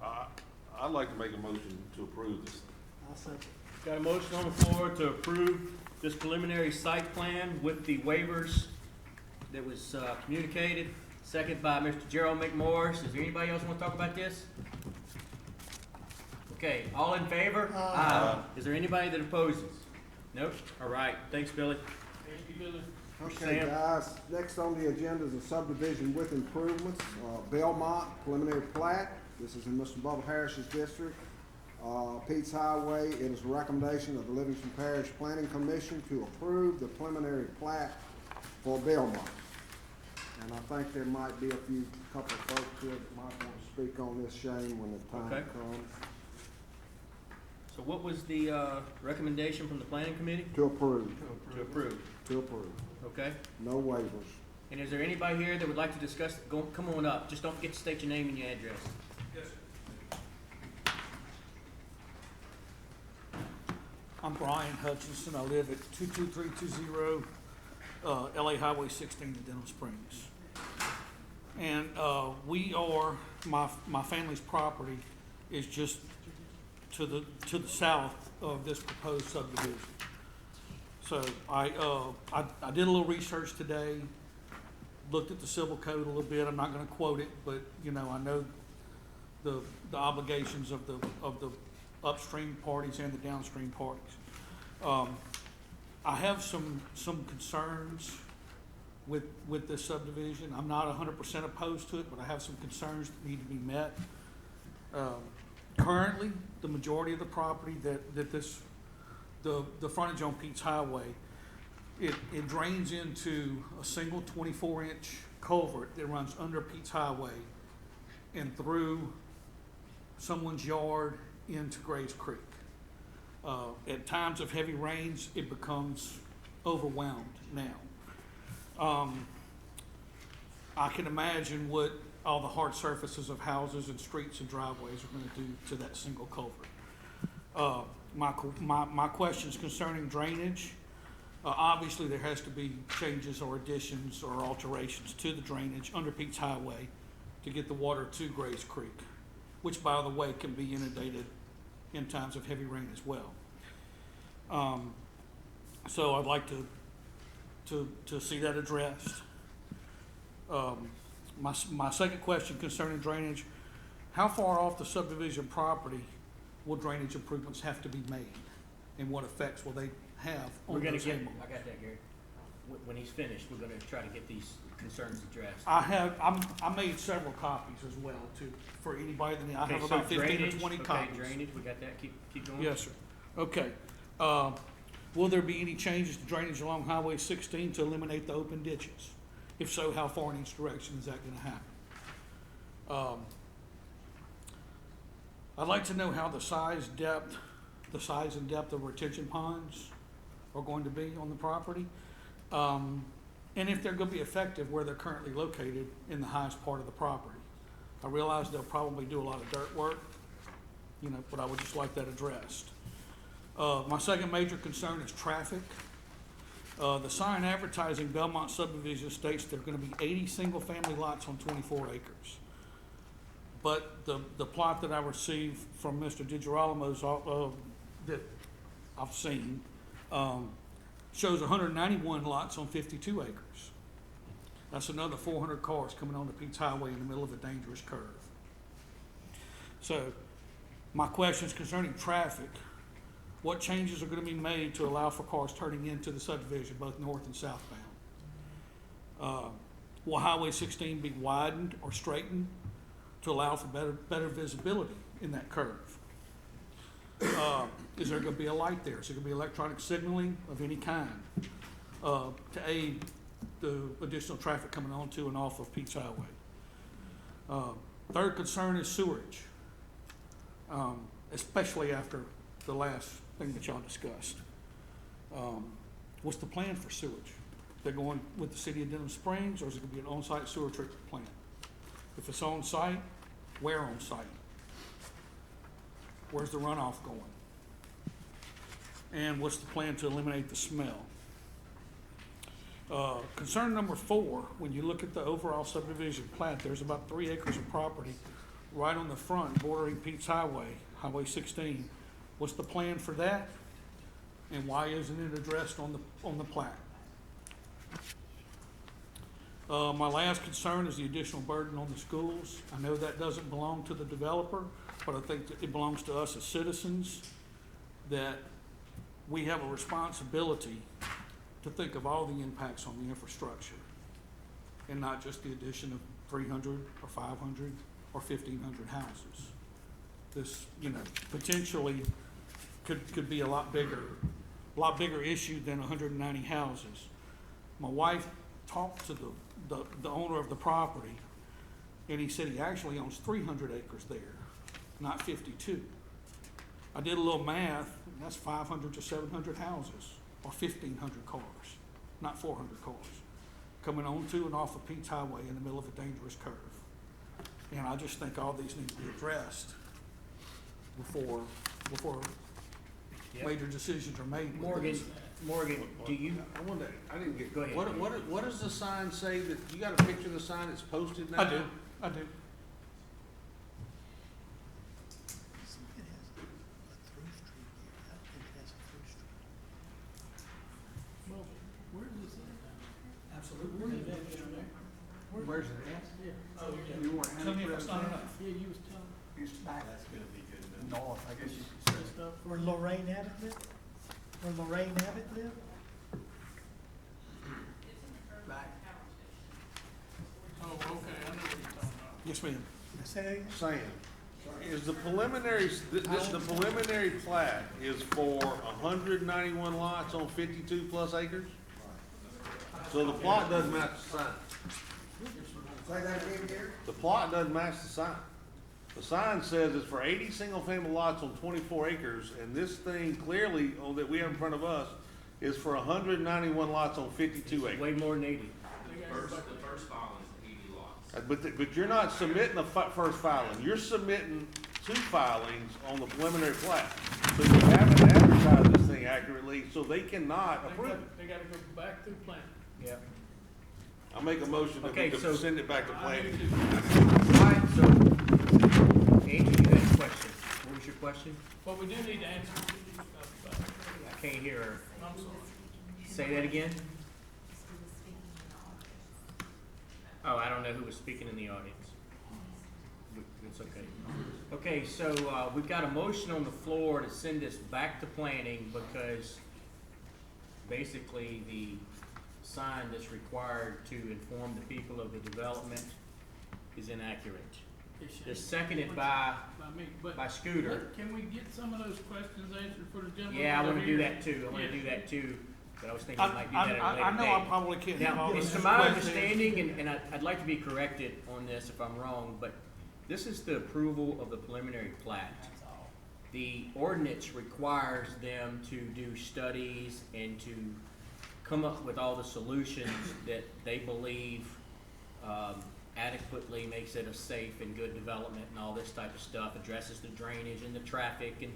I'd like to make a motion to approve this. Got a motion on the floor to approve this preliminary site plan with the waivers that was communicated. Second by Mr. Gerald McMorris. Is there anybody else want to talk about this? Okay, all in favor? Aye. Is there anybody that opposes? Nope. All right, thanks, Billy. Thank you, Billy. Okay, Sam? guys, next on the agenda is a subdivision with improvements, Belmont preliminary plat. This is in Mr. Bubba Harris's district. Pete's Highway, it is a recommendation of the Livingston Parish Planning Commission to approve the preliminary plat for Belmont. And I think there might be couple of folks here that might want to speak on this, Shane, when the time Okay. comes. So what was the recommendation from the planning committee? To approve, To approve, to approve. okay? No waivers. And is there anybody here that would like to discuss, come on up, just don't forget to state your name and your address. I'm Brian Hutchinson. I live at 22320 LA Highway 16 in Denham Springs. And my family's property is just to the south of this proposed subdivision. So I did a little research today, looked at the civil code a little bit. I'm not going to quote it, but I know the obligations of the upstream parties and the downstream parties. I have some concerns with this subdivision. I'm not 100% opposed to it, but I have some concerns that need to be met. Currently, the majority of the property the frontage on Pete's Highway, it drains into a single 24-inch culvert that runs under Pete's Highway and through someone's yard into Grays Creek. At times of heavy rains, it becomes overwhelmed now. I can imagine what all the hard surfaces of houses and streets and driveways are going to do to that single culvert. My questions concerning drainage, obviously there has to be changes or additions or alterations to the drainage under Pete's Highway to get the water to Grays Creek, which, by the way, can be inundated in times of heavy rain as well. So I'd like to see that addressed. My second question concerning drainage, how far off the subdivision property will drainage improvements have to be made? And what effects will they have on those homeowners? I got that, Gary. When he's finished, we're gonna try to get these concerns addressed. I made several copies as well too, for anybody that, I have Okay, so about 15 or drainage, 20 okay, copies. drainage, we got that, keep going. Yes, sir. Okay. Will there be any changes to drainage along Highway 16 to eliminate the open ditches? If so, how far in each direction is that gonna happen? I'd like to know how the size and depth of retention ponds are going to be on the property. And if they're gonna be effective where they're currently located in the highest part of the property. I realize they'll probably do a lot of dirt work, but I would just like that addressed. My second major concern is traffic. The sign advertising Belmont subdivision states there are gonna be 80 single-family lots on 24 acres. But the plot that I received from Mr. DiGirolomo's, that I've seen, shows 191 lots on 52 acres. That's another 400 cars coming onto Pete's Highway in the middle of a dangerous curve. So, my questions concerning traffic, what changes are gonna be made to allow for cars turning into the subdivision, both north and southbound? Will Highway 16 be widened or straightened to allow for better visibility in that curve? Is there gonna be a light there? Is there gonna be electronic signaling of any kind to aid the additional traffic coming onto and off of Pete's Highway? Third concern is sewerage, especially after the last thing that y'all discussed. What's the plan for sewage? They're going with the city of Denham Springs, or is it gonna be an on-site sewer treatment plant? If it's on-site, where on-site? Where's the runoff going? And what's the plan to eliminate the smell? Concern number 4, when you look at the overall subdivision plat, there's about 3 acres of property right on the front bordering Pete's Highway, Highway 16. What's the plan for that? And why isn't it addressed on the plat? My last concern is the additional burden on the schools. I know that doesn't belong to the developer, but I think that it belongs to us as citizens, that we have a responsibility to think of all the impacts on the infrastructure and not just the addition of 300 or 500 or 1,500 houses. This, potentially could be a lot bigger issue than 190 houses. My wife talked to the owner of the property, and he said he actually owns 300 acres there, not 52. I did a little math, and that's 500 to 700 houses, or 1,500 cars, not 400 cars, coming onto and off of Pete's Highway in the middle of a dangerous curve. And I just think all these need to be addressed before Yep. major decisions are made. with Morgan, this. do you, I didn't get, Go ahead. what does the sign say that, you got a picture of the sign that's posted now? I do. It has a through street here. I think it has a through street. Well, where's this at? Absolutely. Where's it at down there? Where's it at? Yeah. Oh, yeah. You want Tell me if it's not Hanford? enough. Yeah, you was telling It's back That's gonna be good enough. north, I guess you me could say. stuff. Where Lorraine Abbott lived? Where Lorraine Abbott lived? Back. Oh, okay, I know what you're talking about. Yes, ma'am. Say that again? Sam, is the preliminary, the preliminary plat is for 191 lots on 52 plus acres? So the plot doesn't match the sign. Say that again, Gary? The plot doesn't match the sign. The sign says it's for 80 single-family lots on 24 acres, and this thing clearly, that we have in front of us, is for 191 lots on 52 acres. way more than 80? The first filing is 80 lots. But you're not submitting a first filing, you're submitting 2 filings on the preliminary plat. So you haven't advertised this thing accurately, so they cannot approve it. They gotta go back through plan. Yeah. I'll make a motion that we Okay, can so- send it back to I do planning. too. All right, so, Angie, you had a question. What was your question? But we do need to answer some stuff about it. I can't hear her. I'm sorry. Say that again? Who was speaking in the audience. Oh, I don't know who was speaking in the audience. It's okay. Okay, so, we've got a motion on the floor to send this back to planning because basically the sign that's required to inform the people of the development is inaccurate. It should- It's seconded by me, but. Scooter. But can we get some of those questions answered for the gentleman? Yeah, I over wanna do here? that too. I wanna Yeah. do that too, but I was thinking we might do that at a later I know I date. probably can't have all Now, those it's to my questions. understanding, and I'd like to be corrected on this if I'm wrong, but this is the approval of the preliminary plat. The ordinance requires them to do studies and to come up with all the solutions that they believe adequately makes it a safe and good development and all this type of stuff, addresses the drainage and the traffic and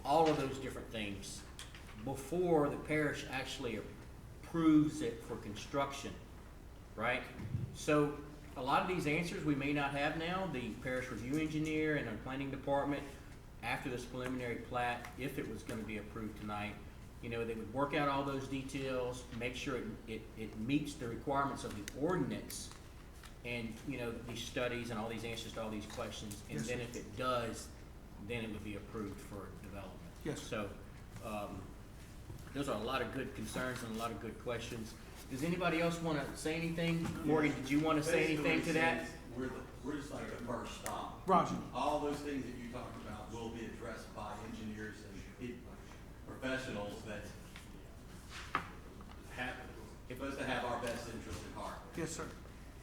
all of those different things before the parish actually approves it for construction, right? So a lot of these answers we may not have now. The parish review engineer and our planning department, after this preliminary plat, if it was gonna be approved tonight, they would work out all those details, make sure it meets the requirements of the ordinance and, these studies and all these answers to all these questions. And Yes, then sir. if it does, then it would be approved for development. Yes. So, those are a lot of good concerns and a lot of good questions. Does anybody else wanna say anything? Morgan, did you wanna say anything to that? We're just like the first stop. Roger. All those things that you talked about will be addressed by engineers and professionals that have, supposed to have our best interest at heart. Yes, sir.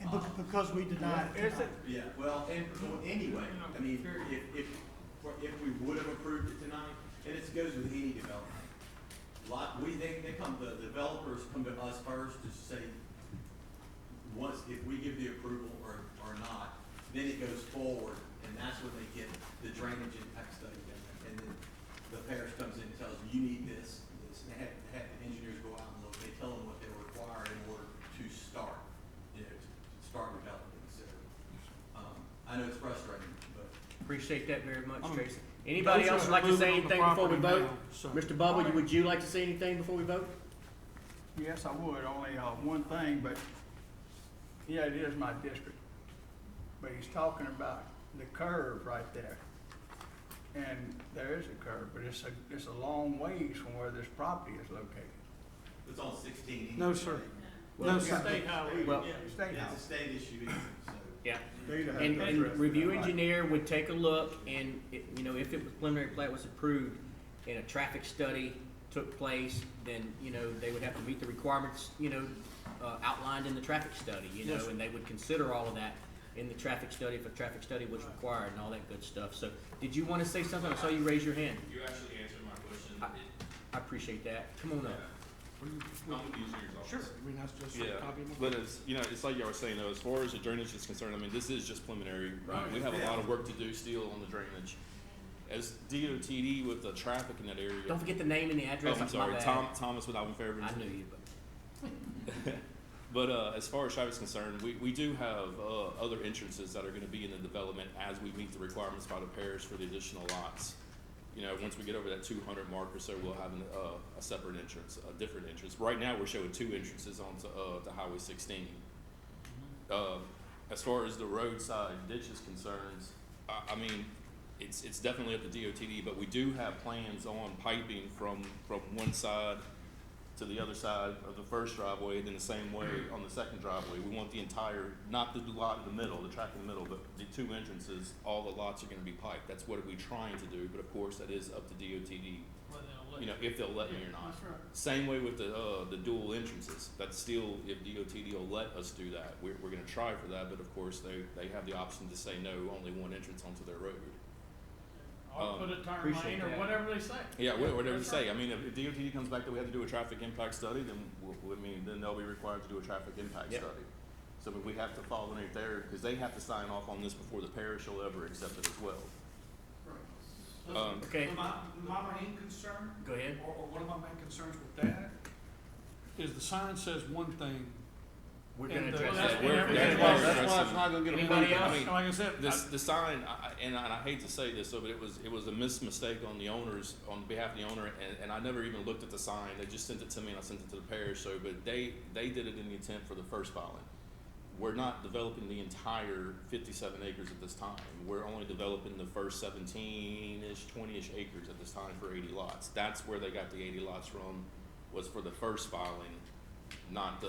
And because we denied it tonight. Yeah, well, and anyway, I mean, if we would have approved it tonight, and it goes with any development. The developers come to us first to say, once, if we give the approval or not, then it goes forward, and that's when they get the drainage impact study done. And then the parish comes in and tells them, you need this, and they have the engineers go out and look, they tell them what they require in order to start, to start developing, so. I know it's frustrating, but appreciate that very much, Um, Tracy. Anybody those else are like to say moving on the anything before we property vote? now, so- Mr. Bubba, would you like to say anything before we vote? Yes, I would, only, one thing, but, yeah, it is my district. But he's talking about the curve right there. And there is a curve, but it's a long ways from where this property is located. It's on 16 East. No, sir. Well, No, sir. State highway. Well, State It's house. a state issue, so. yeah. They'd have And to address it. review engineer would take a look and, you know, if it was preliminary plat was approved and a traffic study took place, then, you know, they would have to meet the requirements, you know, outlined in the traffic study, you know, and they would consider all of that in the traffic study, if a traffic study was required and all that good stuff. So, did you wanna say something? I saw you raise your hand. You actually answered my question. I appreciate that. Come on up. I'm gonna use yours also. Sure, I mean, that's just a Yeah, copy of my. but it's, you know, it's like y'all were saying though, as far as the drainage is concerned, I mean, this is just preliminary. Right. We have a lot of work to do still on the drainage. As DOTD with the traffic in that area. Don't forget the name and the Oh, address. I'm My sorry, bad. Thomas with Alvin Fairbanks. I knew you, but. But as far as traffic is concerned, we do have other entrances that are gonna be in the development as we meet the requirements by the parish for the additional lots. You know, once we get over that 200 mark or so, we'll have a separate entrance, a different entrance. Right now, we're showing 2 entrances onto the Highway 16. As far as the roadside ditch is concerned, I mean, it's definitely up to DOTD, but we do have plans on piping from one side to the other side of the first driveway, and then the same way on the second driveway. We want the entire, not the lot in the middle, the track in the middle, but the 2 entrances, all the lots are gonna be piped. That's what we're trying to do, but of course, that is up to DOTD, Well, they'll let you know, if they'll let me or not. That's right. Same way with the dual entrances. That's still, if DOTD will let us do that, we're gonna try for that, but of course, they have the option to say no, only one entrance onto their road. Or put a turn appreciate lane or that. whatever they say. Yeah, whatever you That's say. right. I mean, if DOTD comes back that we have to do a traffic impact study, then then they'll be required to do a traffic impact Yep. study. So we have to follow underneath there, because they have to sign off on this before the parish will ever accept it as well. Okay. So my main concern, Go ahead. or one of my main concerns with that, is the sign says one thing. We're gonna and the- address that's that. where We're- everything that's else- why- That's why it's not gonna get approved. Anybody I else? mean, Like I said, the sign, and I hate to say this, so, but it was a mistake on the owners, on behalf of the owner, and I never even looked at the sign. They just sent it to me and I sent it to the parish, so, but they did it in the intent for the first filing. We're not developing the entire 57 acres at this time. We're only developing the first 17-ish, 20-ish acres at this time for 80 lots. That's where they got the 80 lots from, was for the first filing, not the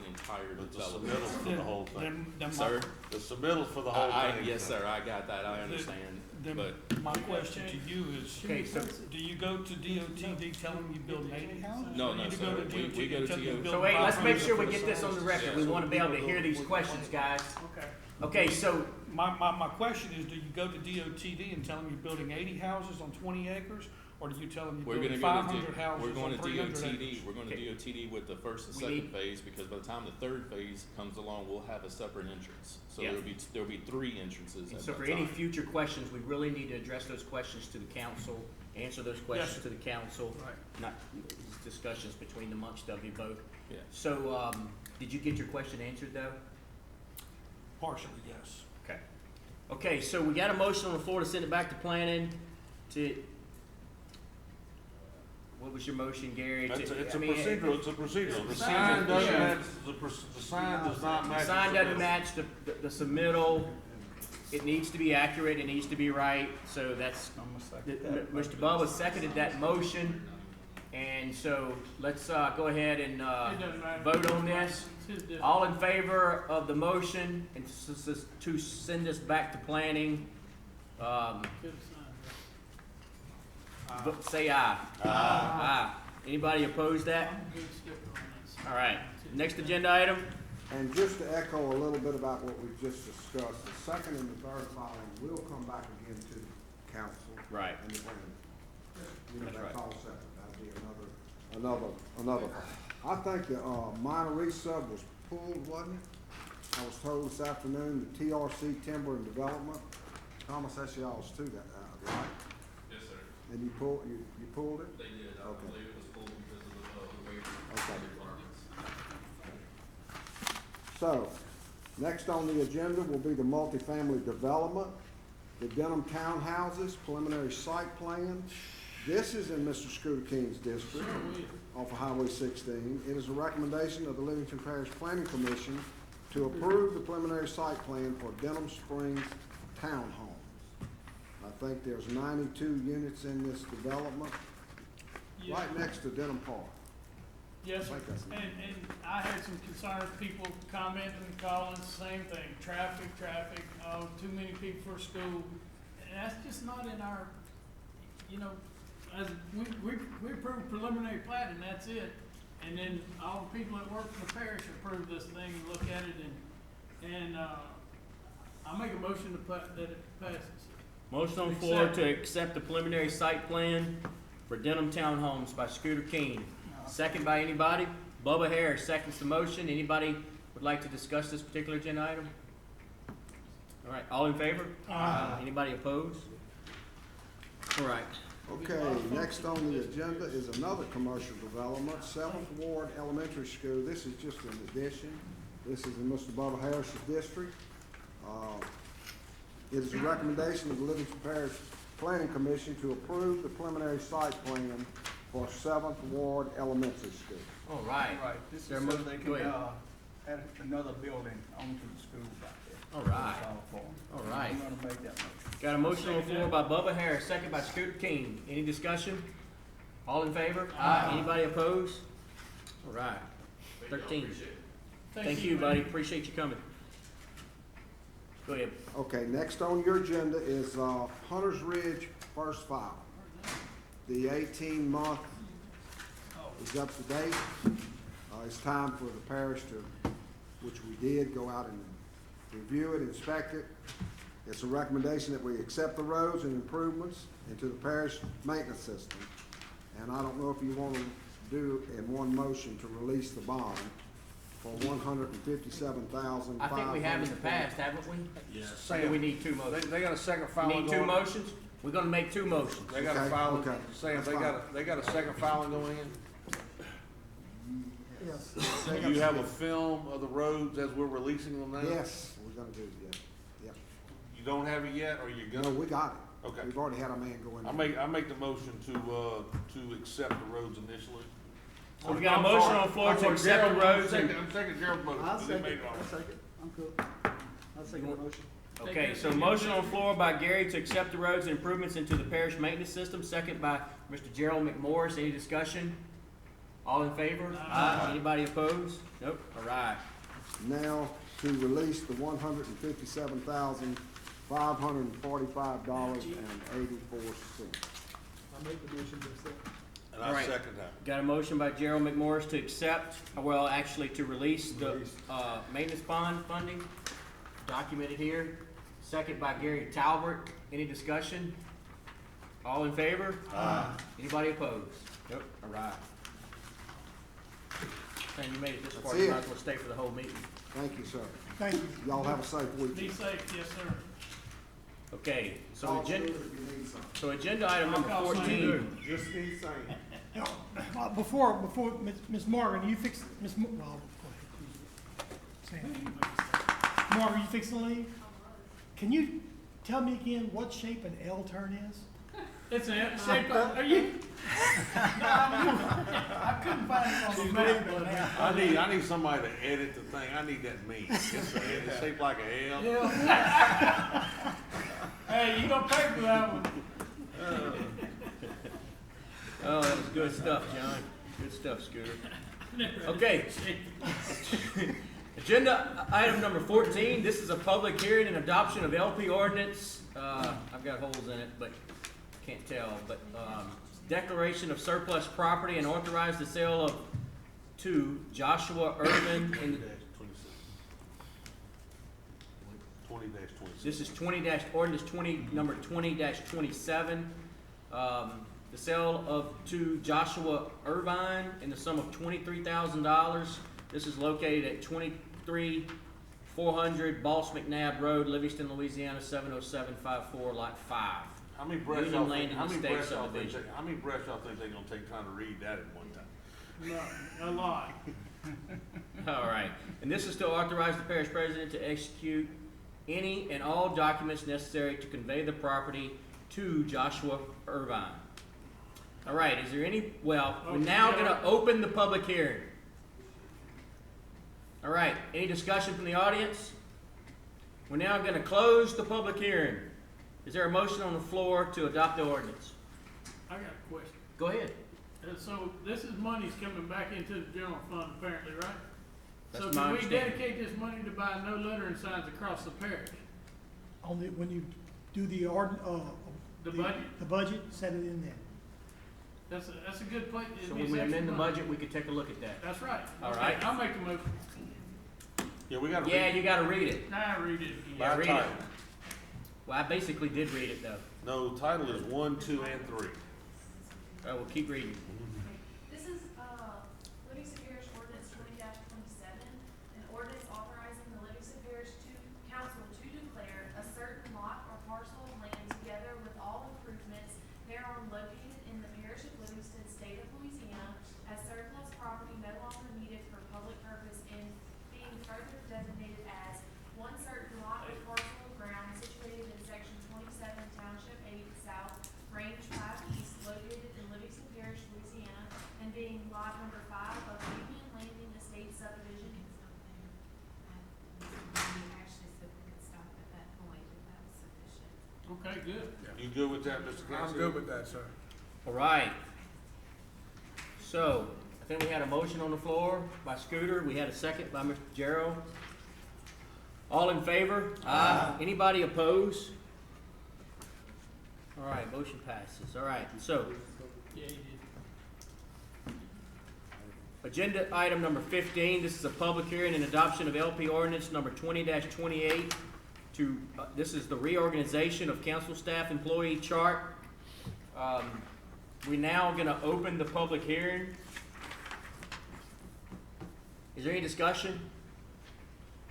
entire But the development. submittal for the whole thing. then Sir? The submittal for the whole thing. Yes, sir, I got that, I understand, but, my question to you is, Okay, so, do you go to DOTD telling them you build 80 houses? No, Or no, you sir. go to We DOTD go to tell them you TO. build so wait, let's make 500 sure we for the get this on the size? record. We wanna be able to hear these questions, guys. Okay. Okay, so, My question is, do you go to DOTD and tell them you're building 80 houses on 20 acres? Or do you tell them we're you're gonna building go 500 to, houses we're going on to 300 DOTD, acres? we're going to Okay. DOTD with the first and We second need- phase, because by the time the third phase comes along, we'll have a separate entrance. So Yeah. there'll be 3 entrances and at so that for any time. future questions, we really need to address those questions to the council, answer those questions to the council, Right. not these discussions between amongst of you both. Yeah. So, did you get your question answered though? Partially, yes. Okay. Okay, so we got a motion on the floor to send it back to planning to, what was your motion, Gary? It's To- a I mean, procedural, it's a procedural. The Procedural, sign doesn't yeah. match, the sign does not The match. sign the doesn't submittal. match the submittal, it needs to be accurate, it needs to be right, so that's, I'm gonna second that. Mr. Bubba seconded that motion, and so let's, go ahead and, It doesn't matter. vote on this. It's his district. All in favor of the motion and to send this back to planning, Could've signed say aye. Aye. Anybody oppose that. that? I'm a good sticker on this. All right, next agenda item? And just to echo a little bit about what we've just discussed, the second and the third filing will come back again to the council. Right. And the planning. You know, That's that's right. all separate, that'll be another file. I think the, minor resub was pulled, wasn't it? I was told this afternoon, the TRC Timber and Development, Thomas, that's y'all's too, that, right? Yes, sir. And you pulled it? They did. I Okay. believe it was pulled because of the waiver Okay. requirements. So, next on the agenda will be the multifamily development. the Denham Townhouses preliminary site plan. This is in Mr. Scooter King's district off of Highway 16. It is a recommendation of the Livingston Parish Planning Commission to approve the preliminary site plan for Denham Springs Townhomes. I think there's 92 units in this development, Yeah. right next to Denham Park. Yes, sir. I think that's- And I had some concerns, people commenting, calling, same thing, traffic, oh, too many people for school. And that's just not in our, you know, as, we approve preliminary plat and that's it. And then all the people that work for the parish approve this thing and look at it and I'll make a motion to put, that it passes. Motion on the floor to accept the preliminary site plan for Denham Townhomes by Scooter King. Second by anybody? Bubba Harris seconds the motion. Anybody would like to discuss this particular agenda item? All right, all in favor? Anybody opposed? All right. Okay, next on the agenda is another commercial development, 7th Ward Elementary School. This is just an addition. This is in Mr. Bubba Harris's district. It is a recommendation of the Livingston Parish Planning Commission to approve the preliminary site plan for 7th Ward Elementary School. All right. Right, this is There so mo- they go can, ahead. add another building onto the school back there. All right. That's all for 'em. All right. I'm gonna make that motion. Got a motion on the floor by Bubba Harris, second by Scooter King. Any discussion? All in favor? Anybody opposed? All right. 13. Thank you, buddy. Appreciate you coming. Go ahead. Okay, next on your agenda is Hunter's Ridge First File. The 18-month is up to date. It's time for the parish to, which we did, go out and review it, inspect it. It's a recommendation that we accept the roads and improvements into the parish maintenance system. And I don't know if you want to do in one motion to release the bond for $157,500. I think we have in the past, haven't we? Yes. Or do we need two motions? They got a second We filing need two going. motions? We're gonna make two motions. They got a Okay, filing, okay. Sam, That's they fine. got a second filing going in? Yes. Do you have a film of the roads as we're releasing them now? Yes, we're gonna do it, yeah. You don't have it yet, or you're No, gonna? we got it. Okay. We've already had a man go in. I make the motion to accept the roads initially. So we got a motion on the floor to accept the roads and, I'm taking Gerald's motion. I'll 'cause he second, made it already. I'll second, I'm cool. I'll second the motion. okay, so motion on the floor by Gary to accept the roads and improvements into the parish maintenance system, second by Mr. Gerald McMorris. Any discussion? All in favor? Anybody opposed? Nope. All right. Now to release the $157,545.84. I'll make the motion to accept. And All I right. second that. Got a motion by Gerald McMorris to accept, well, actually to release the, maintenance bond funding, documented here. Second by Gary Talbert. Any discussion? All in favor? Anybody opposed? Nope. All right. Man, you made it this far, That's you it. might as well stay for the whole meeting. Thank you, sir. Thank you. Y'all have a safe Be weekend. safe, yes, sir. Okay, so Call agenda, Stuart if you need something. so agenda item number I'll call 14. Just need saying. Before, Ms. Morgan, you fix, Ms. Well, go ahead. Sam. Morgan, you fix the leave? Can you tell me again what shape an L turn is? It's a shape of, are you? No, I couldn't find it on the map, but. I need somebody to edit the thing. I need that meme. It's shaped like a L. Hey, you gonna pay for that one. Oh, that was good stuff, John. Good stuff, Scooter. Okay. Agenda item number 14, this is a public hearing and adoption of LP ordinance. I've got holes in it, but can't tell, but, declaration of surplus property and authorize the sale of to Joshua Urban in, 20-26. this is ordinance number 20-27. The sale of to Joshua Irvine in the sum of $23,000. This is located at 23400 Boss McNabb Road, Livingston, Louisiana, 70754, lot 5. How many breaths Union y'all Lane think, in how the many state breaths y'all think, subdivision. how many breaths y'all think they're gonna take time to read that at one time? No, a lot. All right, and this is to authorize the parish president to execute any and all documents necessary to convey the property to Joshua Irvine. All right, is there any, well, we're now gonna open the public hearing. All right, any discussion from the audience? We're now gonna close the public hearing. Is there a motion on the floor to adopt the ordinance? I got a question. Go ahead. So this is money's coming back into the general fund apparently, right? That's So my can we understanding. dedicate this money to buy no lettering signs across the parish? Only when you do the The budget? The budget, set it in there. That's a good place. So when we amend the budget, we could take a look at that. That's right. All Okay, right. I'll make the motion. Yeah, we gotta. Yeah, you gotta read it. Now I read it again. Yeah, By read it. title. Well, I basically did read it though. No, title is 1, 2, and 3. We'll keep reading. This is, Livingston Parish Ordinance 20-27, an ordinance authorizing the Livingston Parish Council to declare a certain lot or parcel of land together with all improvements thereon located in the parish of Livingston, state of Louisiana, as surplus property no longer needed for public purpose, and being further designated as one certain lot or parcel of ground situated in section 27, township 8 south, range 5 east, located in Livingston Parish, Louisiana, and being lot number 5 of Union Landing Estate subdivision. We actually said we could stop at that point if that was sufficient. Okay, good. You good with that, Mr. Cassidy? I'm good with that, sir. All right. So, I think we had a motion on the floor by Scooter. We had a second by Mr. Gerald. All in favor? Aye. Anybody opposed? All right, motion passes. All right, so Yeah, you did. agenda item number 15, this is a public hearing and adoption of LP ordinance number 20-28 to, this is the reorganization of council staff employee chart. We're now gonna open the public hearing. Is there any discussion?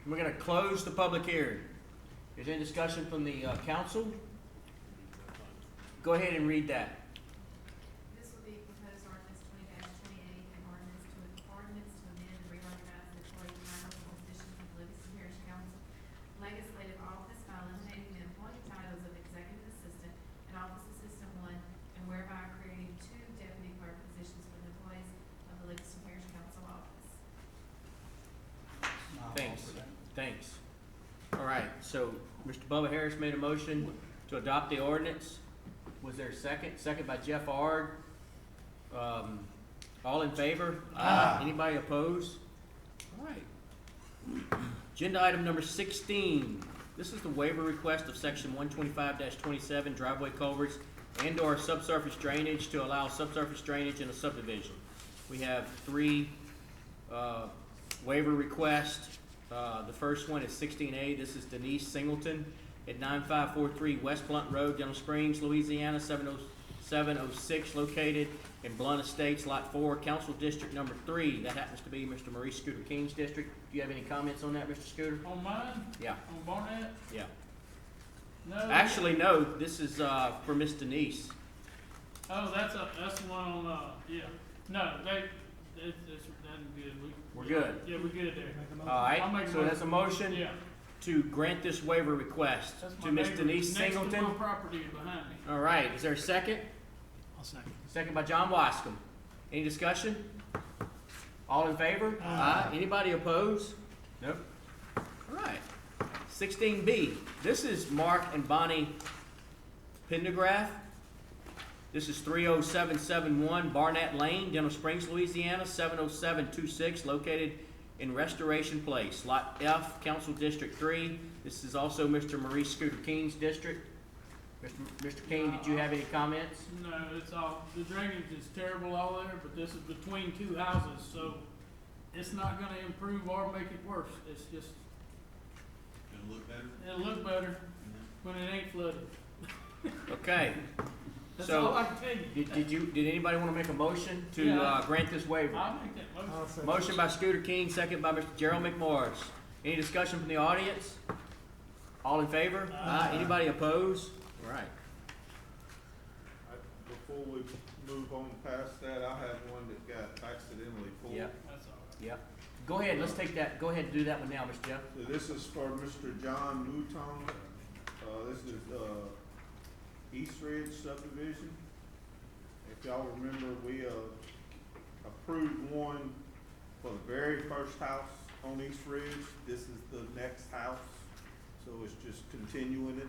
We're gonna close the public hearing. Is there any discussion from the council? Go ahead and read that. This will be proposed ordinance 20-28, an ordinance to amend and reorganize the employee titles and positions of the Livingston Parish Council legislative office by eliminating the employee titles of executive assistant and office assistant 1, and whereby creating 2 deputy clerk positions for the employees of the Livingston Parish Council office. Thanks. All right, so Mr. Bubba Harris made a motion to adopt the ordinance. Was there a second? Second by Jeff Ard. All in favor? Aye. Anybody opposed? All right. Agenda item number 16. This is the waiver request of section 125-27 driveway culverts and/or subsurface drainage to allow subsurface drainage in a subdivision. We have 3 waiver requests. The first one is 16A. This is Denise Singleton at 9543 West Blunt Road, Denham Springs, Louisiana, 70706, located in Blunt Estates, Lot 4, Council District Number 3. That happens to be Mr. Maurice Scooter King's district. Do you have any comments on that, Mr. Scooter? On mine? Yeah. On Barnett? Yeah. No. Actually, no, this is for Miss Denise. Oh, that's the one on, yeah. No, that's good. We're good. Yeah, we're good there. All I'll right, make a so that's a motion Yeah. to grant this waiver request That's to my Miss neighbor. Denise Next to Singleton. my property behind me. All right, is there a second? I'll second. Second by John Wascom. Any discussion? All in favor? Aye. Anybody opposed? Nope. All right. 16B. This is Mark and Bonnie Pendergraft. This is 30771 Barnett Lane, Denham Springs, Louisiana, 70726, located in Restoration Place, Lot F, Council District 3. This is also Mr. Maurice Scooter King's district. Mr. King, did you have any comments? No, it's all, the drainage is terrible all there, but this is between 2 houses, so it's not gonna improve or make it worse. It's just, Gonna look better? it'll look better when it ain't flooded. Okay. That's So, all I can tell you. did anybody want to make a motion to Yeah. grant this waiver? I'll make that motion. Motion by Scooter King, second by Mr. Gerald McMorris. Any discussion from the audience? All in favor? Aye. Anybody opposed? All right. Before we move on past that, I have one that got accidentally pulled. Yep. That's all right. Yep. Go ahead, let's take that, go ahead and do that one now, Mr. Jeff. So this is for Mr. John Mouton. This is, East Ridge subdivision. If y'all remember, we, approved one for the very first house on East Ridge. This is the next house, so it's just continuing it.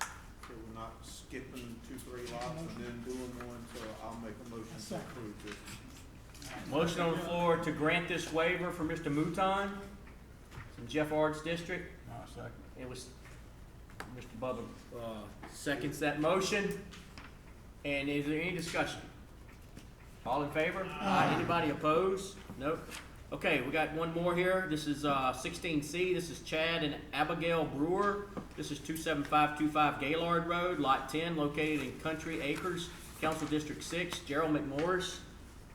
So we're not skipping 2-3 lots and then doing one, so I'll make a motion to approve this. Motion on the floor to grant this waiver for Mr. Mouton in Jeff Ard's district. Second. It was, Mr. Bubba, seconds that motion. And is there any discussion? All in favor? Aye. Anybody opposed? Nope. Okay, we got one more here. This is, 16C. This is Chad and Abigail Brewer. This is 27525 Gaylord Road, Lot 10, located in Country Acres, Council District 6. Gerald McMorris,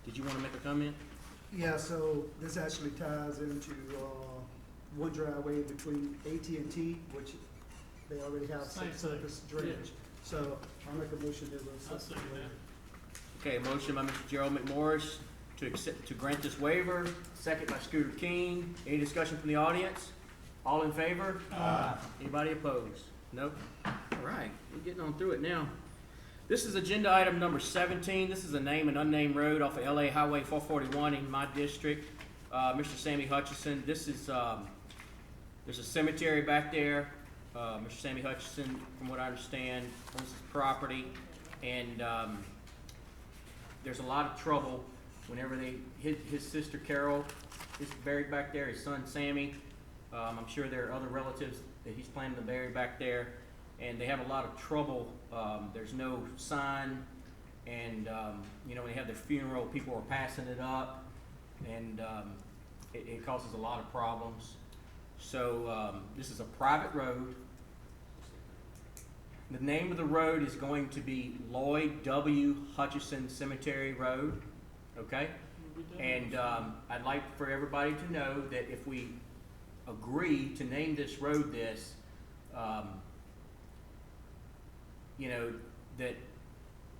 did you want to make a comment? Yeah, so this actually ties into one driveway between AT&T, which they already have Same thing. surface drainage. So I'll make a motion to I'll accept the second waiver. Okay, motion by Mr. Gerald McMorris to accept, to grant this waiver, second by Scooter King. Any discussion from the audience? All in favor? Aye. Anybody opposed? Nope. All right, we're getting on through it now. This is agenda item number 17. This is a name and unnamed road off of LA Highway 441 in my district. Mr. Sammy Hutchison, this is, there's a cemetery back there. Mr. Sammy Hutchison, from what I understand, owns this property, and there's a lot of trouble whenever his sister Carol is buried back there, his son Sammy. I'm sure there are other relatives that he's planning to bury back there, and they have a lot of trouble. There's no sign, and you know, when they have their funeral, people are passing it up, and it causes a lot of problems. So this is a private road. The name of the road is going to be Lloyd W. Hutchison Cemetery Road, okay? And I'd like for everybody to know that if we agree to name this road this, you know, that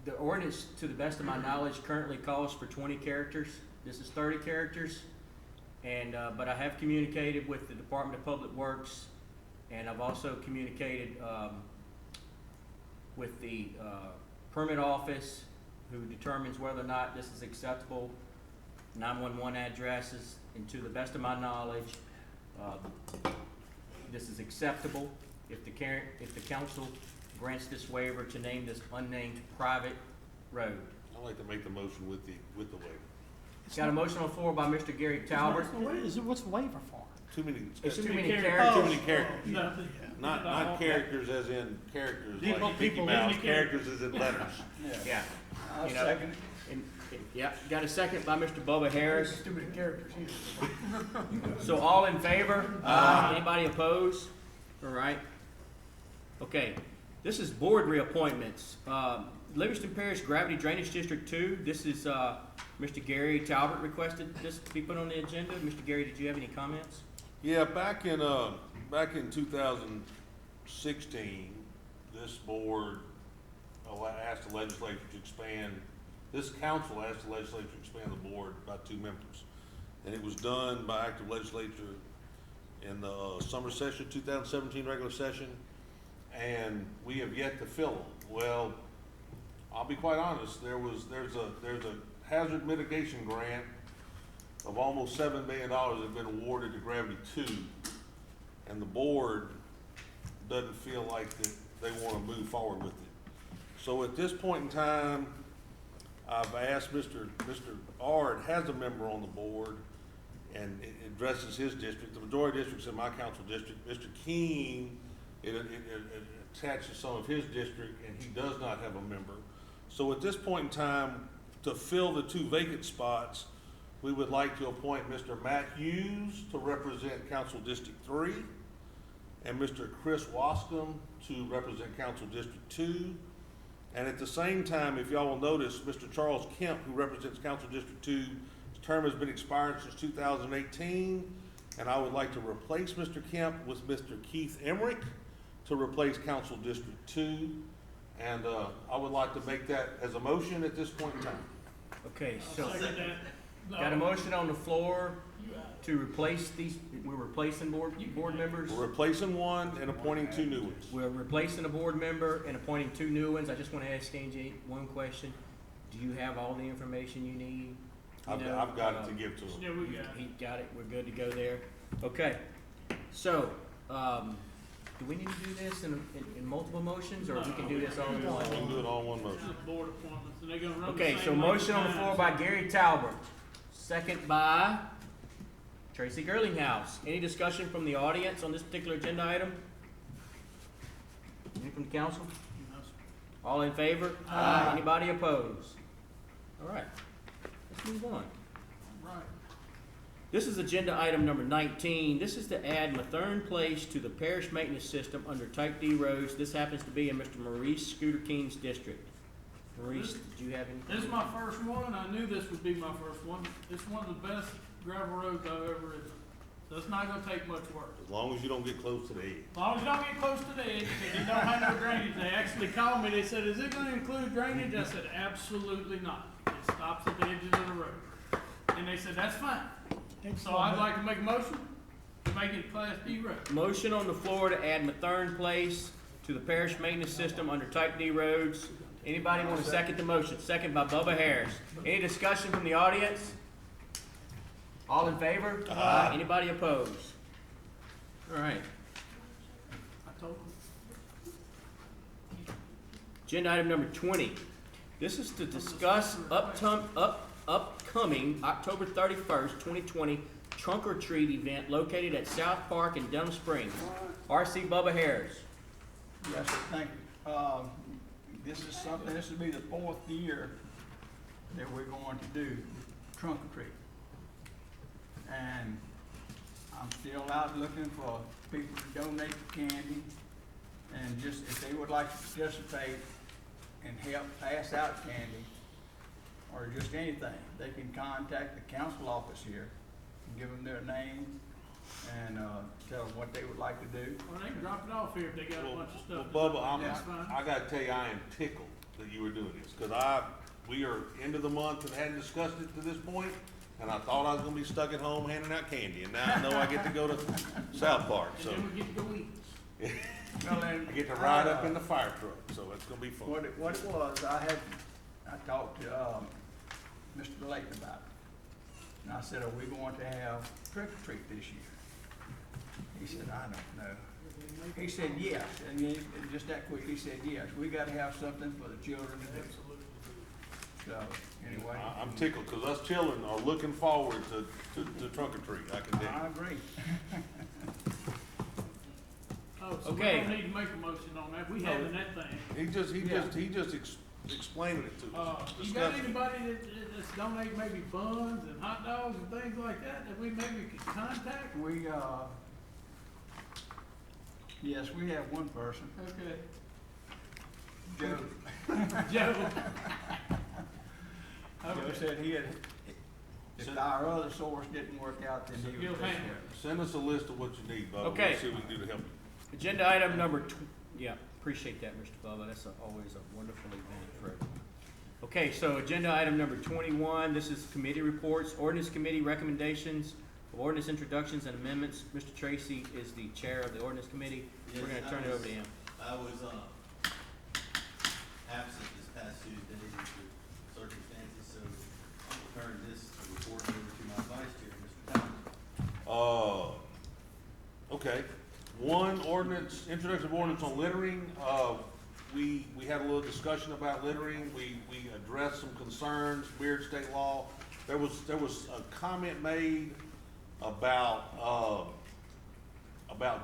the ordinance, to the best of my knowledge, currently calls for 20 characters. This is 30 characters. And, but I have communicated with the Department of Public Works, and I've also communicated with the permit office, who determines whether or not this is acceptable, 911 addresses, and to the best of my knowledge, this is acceptable if the council grants this waiver to name this unnamed private road. I'd like to make the motion with the waiver. Got a motion on the floor by Mr. Gary Talbot. What's the waiver for? Too many. It's too many Too characters. many characters. No. Not characters as in characters People- like Mickey people Mouse, in the characters as in letters. Yeah. I'll You know, second it. Yeah, got a second by Mr. Bubba Harris. Too many characters here. So all in favor? Anybody opposed? All right. Okay, this is board reappointments. Livingston Parish Gravity Drainage District 2, this is, Mr. Gary Talbot requested this to be put on the agenda. Mr. Gary, did you have any comments? Yeah, back in 2016, this board asked the legislature to expand, this council asked the legislature to expand the board by 2 members. And it was done by act of legislature in the summer session, 2017 regular session, and we have yet to fill them. Well, I'll be quite honest, there's a hazard mitigation grant of almost $7 million that has been awarded to Gravity 2, and the board doesn't feel like that they want to move forward with it. So at this point in time, I've asked Mr. Ard has a member on the board, and it addresses his district. The majority district's in my council district. Mr. Keene, it attaches some of his district, and he does not have a member. So at this point in time, to fill the 2 vacant spots, we would like to appoint Mr. Matt Hughes to represent Council District 3, and Mr. Chris Wascom to represent Council District 2. And at the same time, if y'all will notice, Mr. Charles Kemp, who represents Council District 2, his term has been expired since 2018, and I would like to replace Mr. Kemp with Mr. Keith Emmerich to replace Council District 2. And I would like to make that as a motion at this point in time. Okay, so, Second that. Got a motion on the floor to replace these, we're replacing board members. We're replacing one and appointing 2 new ones. We're replacing a board member and appointing 2 new ones. I just wanna ask Angie one question. Do you have all the information you need? You know, I've got it to give to Yeah, them. we got it. He got it, we're good to go there. Okay, so, do we need to do this in multiple motions, or we can do this all in We one? can do it all in one motion. Just board appointments, and they're gonna run the Okay, same so length motion on the of floor time. by Gary Talbert, second by Tracy Girlinghouse. Any discussion from the audience on this particular agenda item? Any from the council? All in favor? Aye. Anybody opposed? All right, let's move on. Right. This is agenda item number 19. This is to add Mathern Place to the parish maintenance system under Type D roads. This happens to be in Mr. Maurice Scooter King's district. Maurice, did you have any? This is my first one, I knew this would be my first one. It's one of the best gravel roads I've ever ridden. So it's not gonna take much work. As long as you don't get close to the edge. As long as you don't get close to the edge, because you don't have no drainage. They actually called me, they said, is it gonna include drainage? I said, absolutely not. It stops at the edges of the road. And they said, that's fine. So I'd like to make a motion to make it Class D road. Motion on the floor to add Mathern Place to the parish maintenance system under Type D roads. Anybody want to second the motion? Second by Bubba Harris. Any discussion from the audience? All in favor? Aye. Anybody opposed? All right. I told them. Agenda item number 20. This is to discuss upcoming October 31st, 2020 trunk or treat event located at South Park in Denham Springs. R.C. Bubba Harris. Yes, sir, thank you. This is something, this will be the 4th year that we're going to do trunk or treat. And I'm still out looking for people to donate candy, and just, if they would like to participate and help pass out candy, or just anything, they can contact the council office here, and give them their name, and, tell them what they would like to do. Or they can drop it off here if they got a bunch of stuff. Well, Bubba, That's fine. I gotta tell you, I am tickled that you were doing this, cause we are into the month and hadn't discussed it to this point, and I thought I was gonna be stuck at home handing out candy, and now I know I get to go to South Park, so. And then we get to go eat. Well, then, I get to ride up in the fire truck, so it's gonna be fun. What it was, I talked to, Mr. Layton about it. And I said, are we going to have trick or treat this year? He said, I don't know. He said, yes, and then, just that quick, he said, yes, we gotta have something for the children to do. So, anyway. I'm tickled, cause us children are looking forward to trunk or treat, I can tell I you. agree. Oh, so we Okay. don't need to make a motion on that. We having that thing. He just explained it to us, You got discussed it. anybody that's donate maybe buns and hot dogs and things like that we maybe could contact? We, yes, we have one person, Okay. Joe. Joe. Joe Okay. said he had, if our other source didn't work out, then he He'll would take handle care it. of it. Send us a list of what you need, Bubba, Okay. we'll see what we can do to help you. Agenda item number yeah, appreciate that, Mr. Bubba. That's always a wonderful event for everyone. Okay, so agenda item number 21, this is committee reports, ordinance committee recommendations, of ordinance introductions and amendments. Mr. Tracy is the chair of the ordinance committee. We're Yes, gonna turn it over to him. I was, absent this past Tuesday due to circumstances, so I'll turn this report over to my vice chair, Mr. Thomas. Okay, one ordinance, introduction of ordinance on littering, we had a little discussion about littering, we addressed some concerns, weird state law. There was a comment made about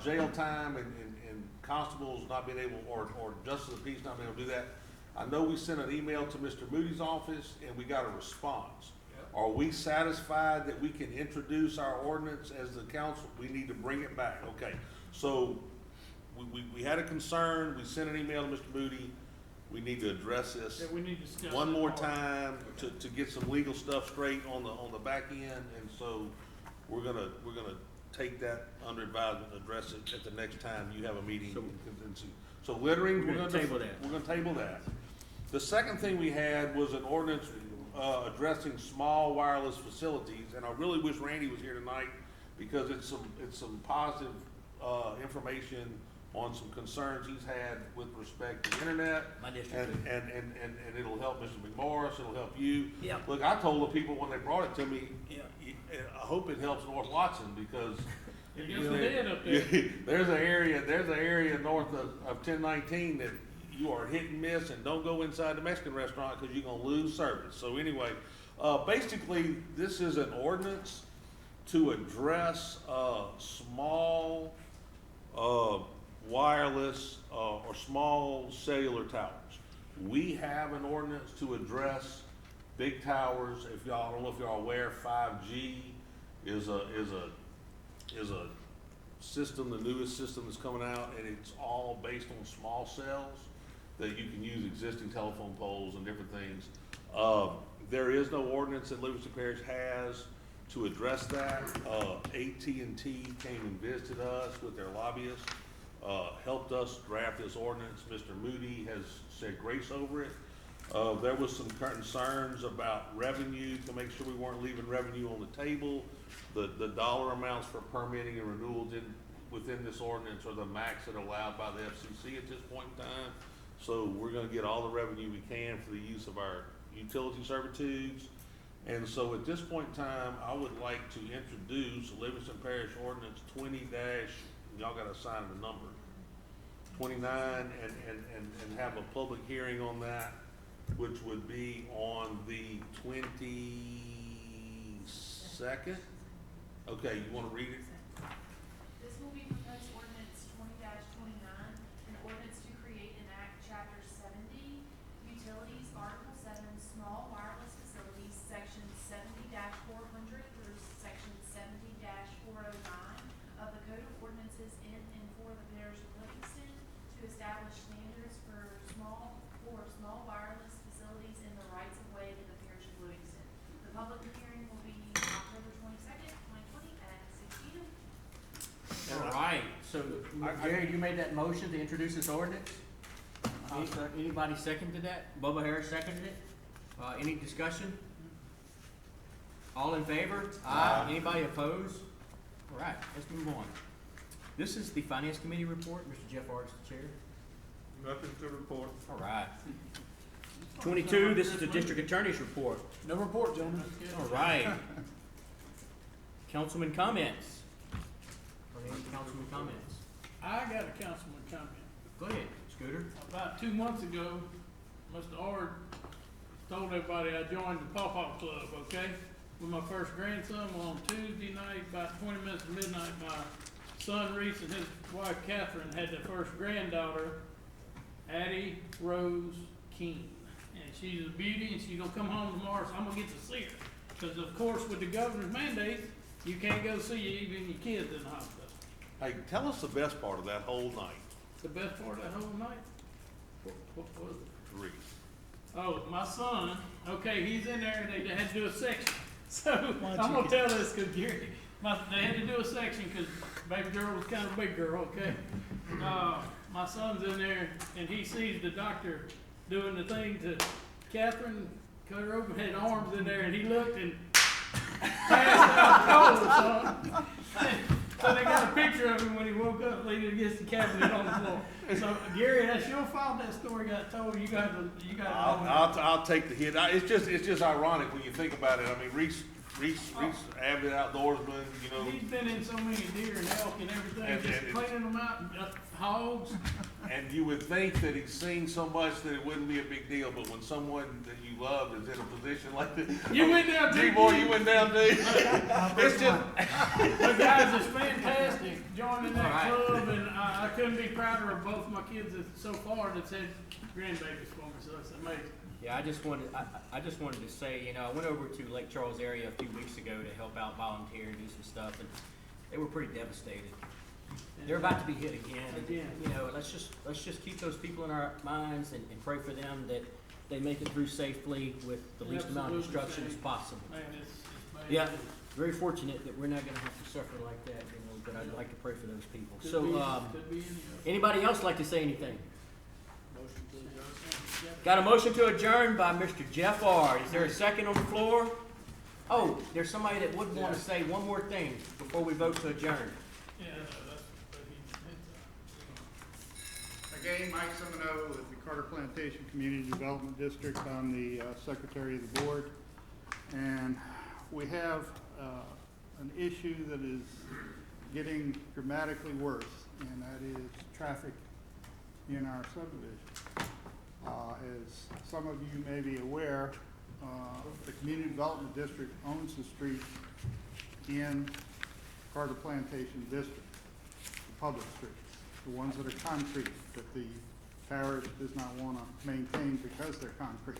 jail time and constables not being able, or justice of the peace not being able to do that. I know we sent an email to Mr. Moody's office and we got a response. Are we satisfied that we can introduce our ordinance as the council? We need to bring it back, okay. So, we had a concern, we sent an email to Mr. Moody, we need to address this That we need to discuss. one that more more. time to get some legal stuff straight on the back end, and so we're gonna take that under advisement, address it at the next time you have a meeting. So littering, We're gonna table that. We're gonna table that. The second thing we had was an ordinance, addressing small wireless facilities, and I really wish Randy was here tonight because it's some positive, information on some concerns he's had with respect to the internet. My district. And it'll help Mr. McMorris, it'll help you. Yeah. Look, I told the people when they brought it to me, Yeah. I hope it helps North Watson because It gets dead up there. there's an area north of 1019 that you are hit and miss, and don't go inside the Mexican restaurant because you're gonna lose service. So anyway, basically, this is an ordinance to address, small, wireless, or small cellular towers. We have an ordinance to address big towers. If y'all, I don't know if y'all aware, 5G is a system, the newest system that's coming out, and it's all based on small cells that you can use existing telephone poles and different things. There is no ordinance that Livingston Parish has to address that. AT&T came and visited us with their lobbyists, helped us draft this ordinance. Mr. Moody has said grace over it. There was some concerns about revenue, to make sure we weren't leaving revenue on the table. The dollar amounts for permitting and renewals within this ordinance are the max that are allowed by the FCC at this point in time. So we're gonna get all the revenue we can for the use of our utility servitudes. And so at this point in time, I would like to introduce Livingston Parish Ordinance 20 y'all gotta assign the number, 29, and have a public hearing on that, which would be on the 22nd. Okay, you wanna read it? This will be proposed ordinance 20-29, an ordinance to create and act chapter 70, utilities, article 7, small wireless facilities, section 70-400 through section 70-409 of the Code of Ordinances in and for the parish of Livingston to establish standards for small wireless facilities in the rights of way to the parish of Livingston. The public hearing will be October 22nd, 2020 at 6 p.m. All right, so, Gary, you made that motion to introduce this ordinance? Anybody seconded that? Bubba Harris seconded it? Any discussion? All in favor? Aye. Anybody opposed? All right, let's move on. This is the Finance Committee report. Mr. Jeff Arts, the chair. Nothing to report. All right. 22, this is the District Attorney's report. No report, gentlemen. All right. Councilman comments? Are there any councilman comments? I got a councilman comment. Go ahead, Scooter. About 2 months ago, Mr. Ard told everybody I joined the Pawpaw Club, okay? With my first grandson, well, on Tuesday night, about 20 minutes to midnight, my son Reese and his wife Catherine had their first granddaughter, Addie Rose Keene. And she's a beauty, and she's gonna come home tomorrow, so I'm gonna get to see her. Because of course, with the governor's mandate, you can't go see even your kids in the hospital. Hey, tell us the best part of that whole night. The best part of that whole night? What was it? Reese. Oh, my son, okay, he's in there, and they had to do a section. So, I'm gonna tell this, cause Gary, they had to do a section, cause baby girl was kind of a big girl, okay? My son's in there, and he sees the doctor doing the thing to Catherine, cut her open, had arms in there, and he looked and passed out cold, son. So they got a picture of him when he woke up leaning against the cabinet on the floor. So Gary, that's your fault that story got told. You got I'll take the hit. It's just ironic when you think about it. I mean, Reese, avid outdoorsman, you know. He's been in so many deer and elk and everything, just cleaning them out, and hogs. And you would think that he's seen so much that it wouldn't be a big deal, but when someone that you love is in a position like that. You went down too. D-boy, you went down too. It's just. The guys is fantastic, joining that club, and I couldn't be prouder of both my kids so far that's had grandbabies for me, so it's amazing. Yeah, I just wanted to say, you know, I went over to Lake Charles area a few weeks ago to help out, volunteer, do some stuff, and they were pretty devastated. They're about to be hit again, and, you know, let's just keep those people in our minds and pray for them that they make it through safely with the least amount of destruction as possible. Man, it's bad. Yeah, very fortunate that we're not gonna have to suffer like that, you know, but I'd like to pray for those people. So, Could be any of it. anybody else like to say anything? Motion to adjourn. Got a motion to adjourn by Mr. Jeff Ard. Is there a second on the floor? Oh, there's somebody that would want to say one more thing before we vote to adjourn. Yeah, that's, but Again, Mike Semino with the Carter Plantation Community Development District. I'm the secretary of the board. And we have an issue that is getting dramatically worse, and that is traffic in our subdivision. As some of you may be aware, the Community Development District owns the streets in Carter Plantation District, the public streets, the ones that are concrete, that the parish does not want to maintain because they're concrete.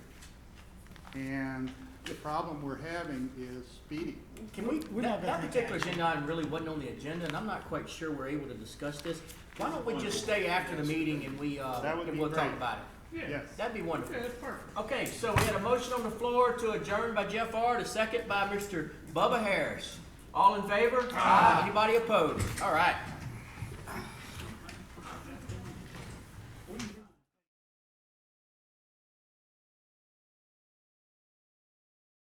And the problem we're having is speeding. Can we, that particular agenda item really wasn't on the agenda, and I'm not quite sure we're able to discuss this. Why don't we just stay after the meeting and we'll great. talk about it? Yes. That'd be wonderful. yeah, it's perfect. Okay, so we had a motion on the floor to adjourn by Jeff Ard, a second by Mr. Bubba Harris. All in favor? Aye. Anybody opposed? All right.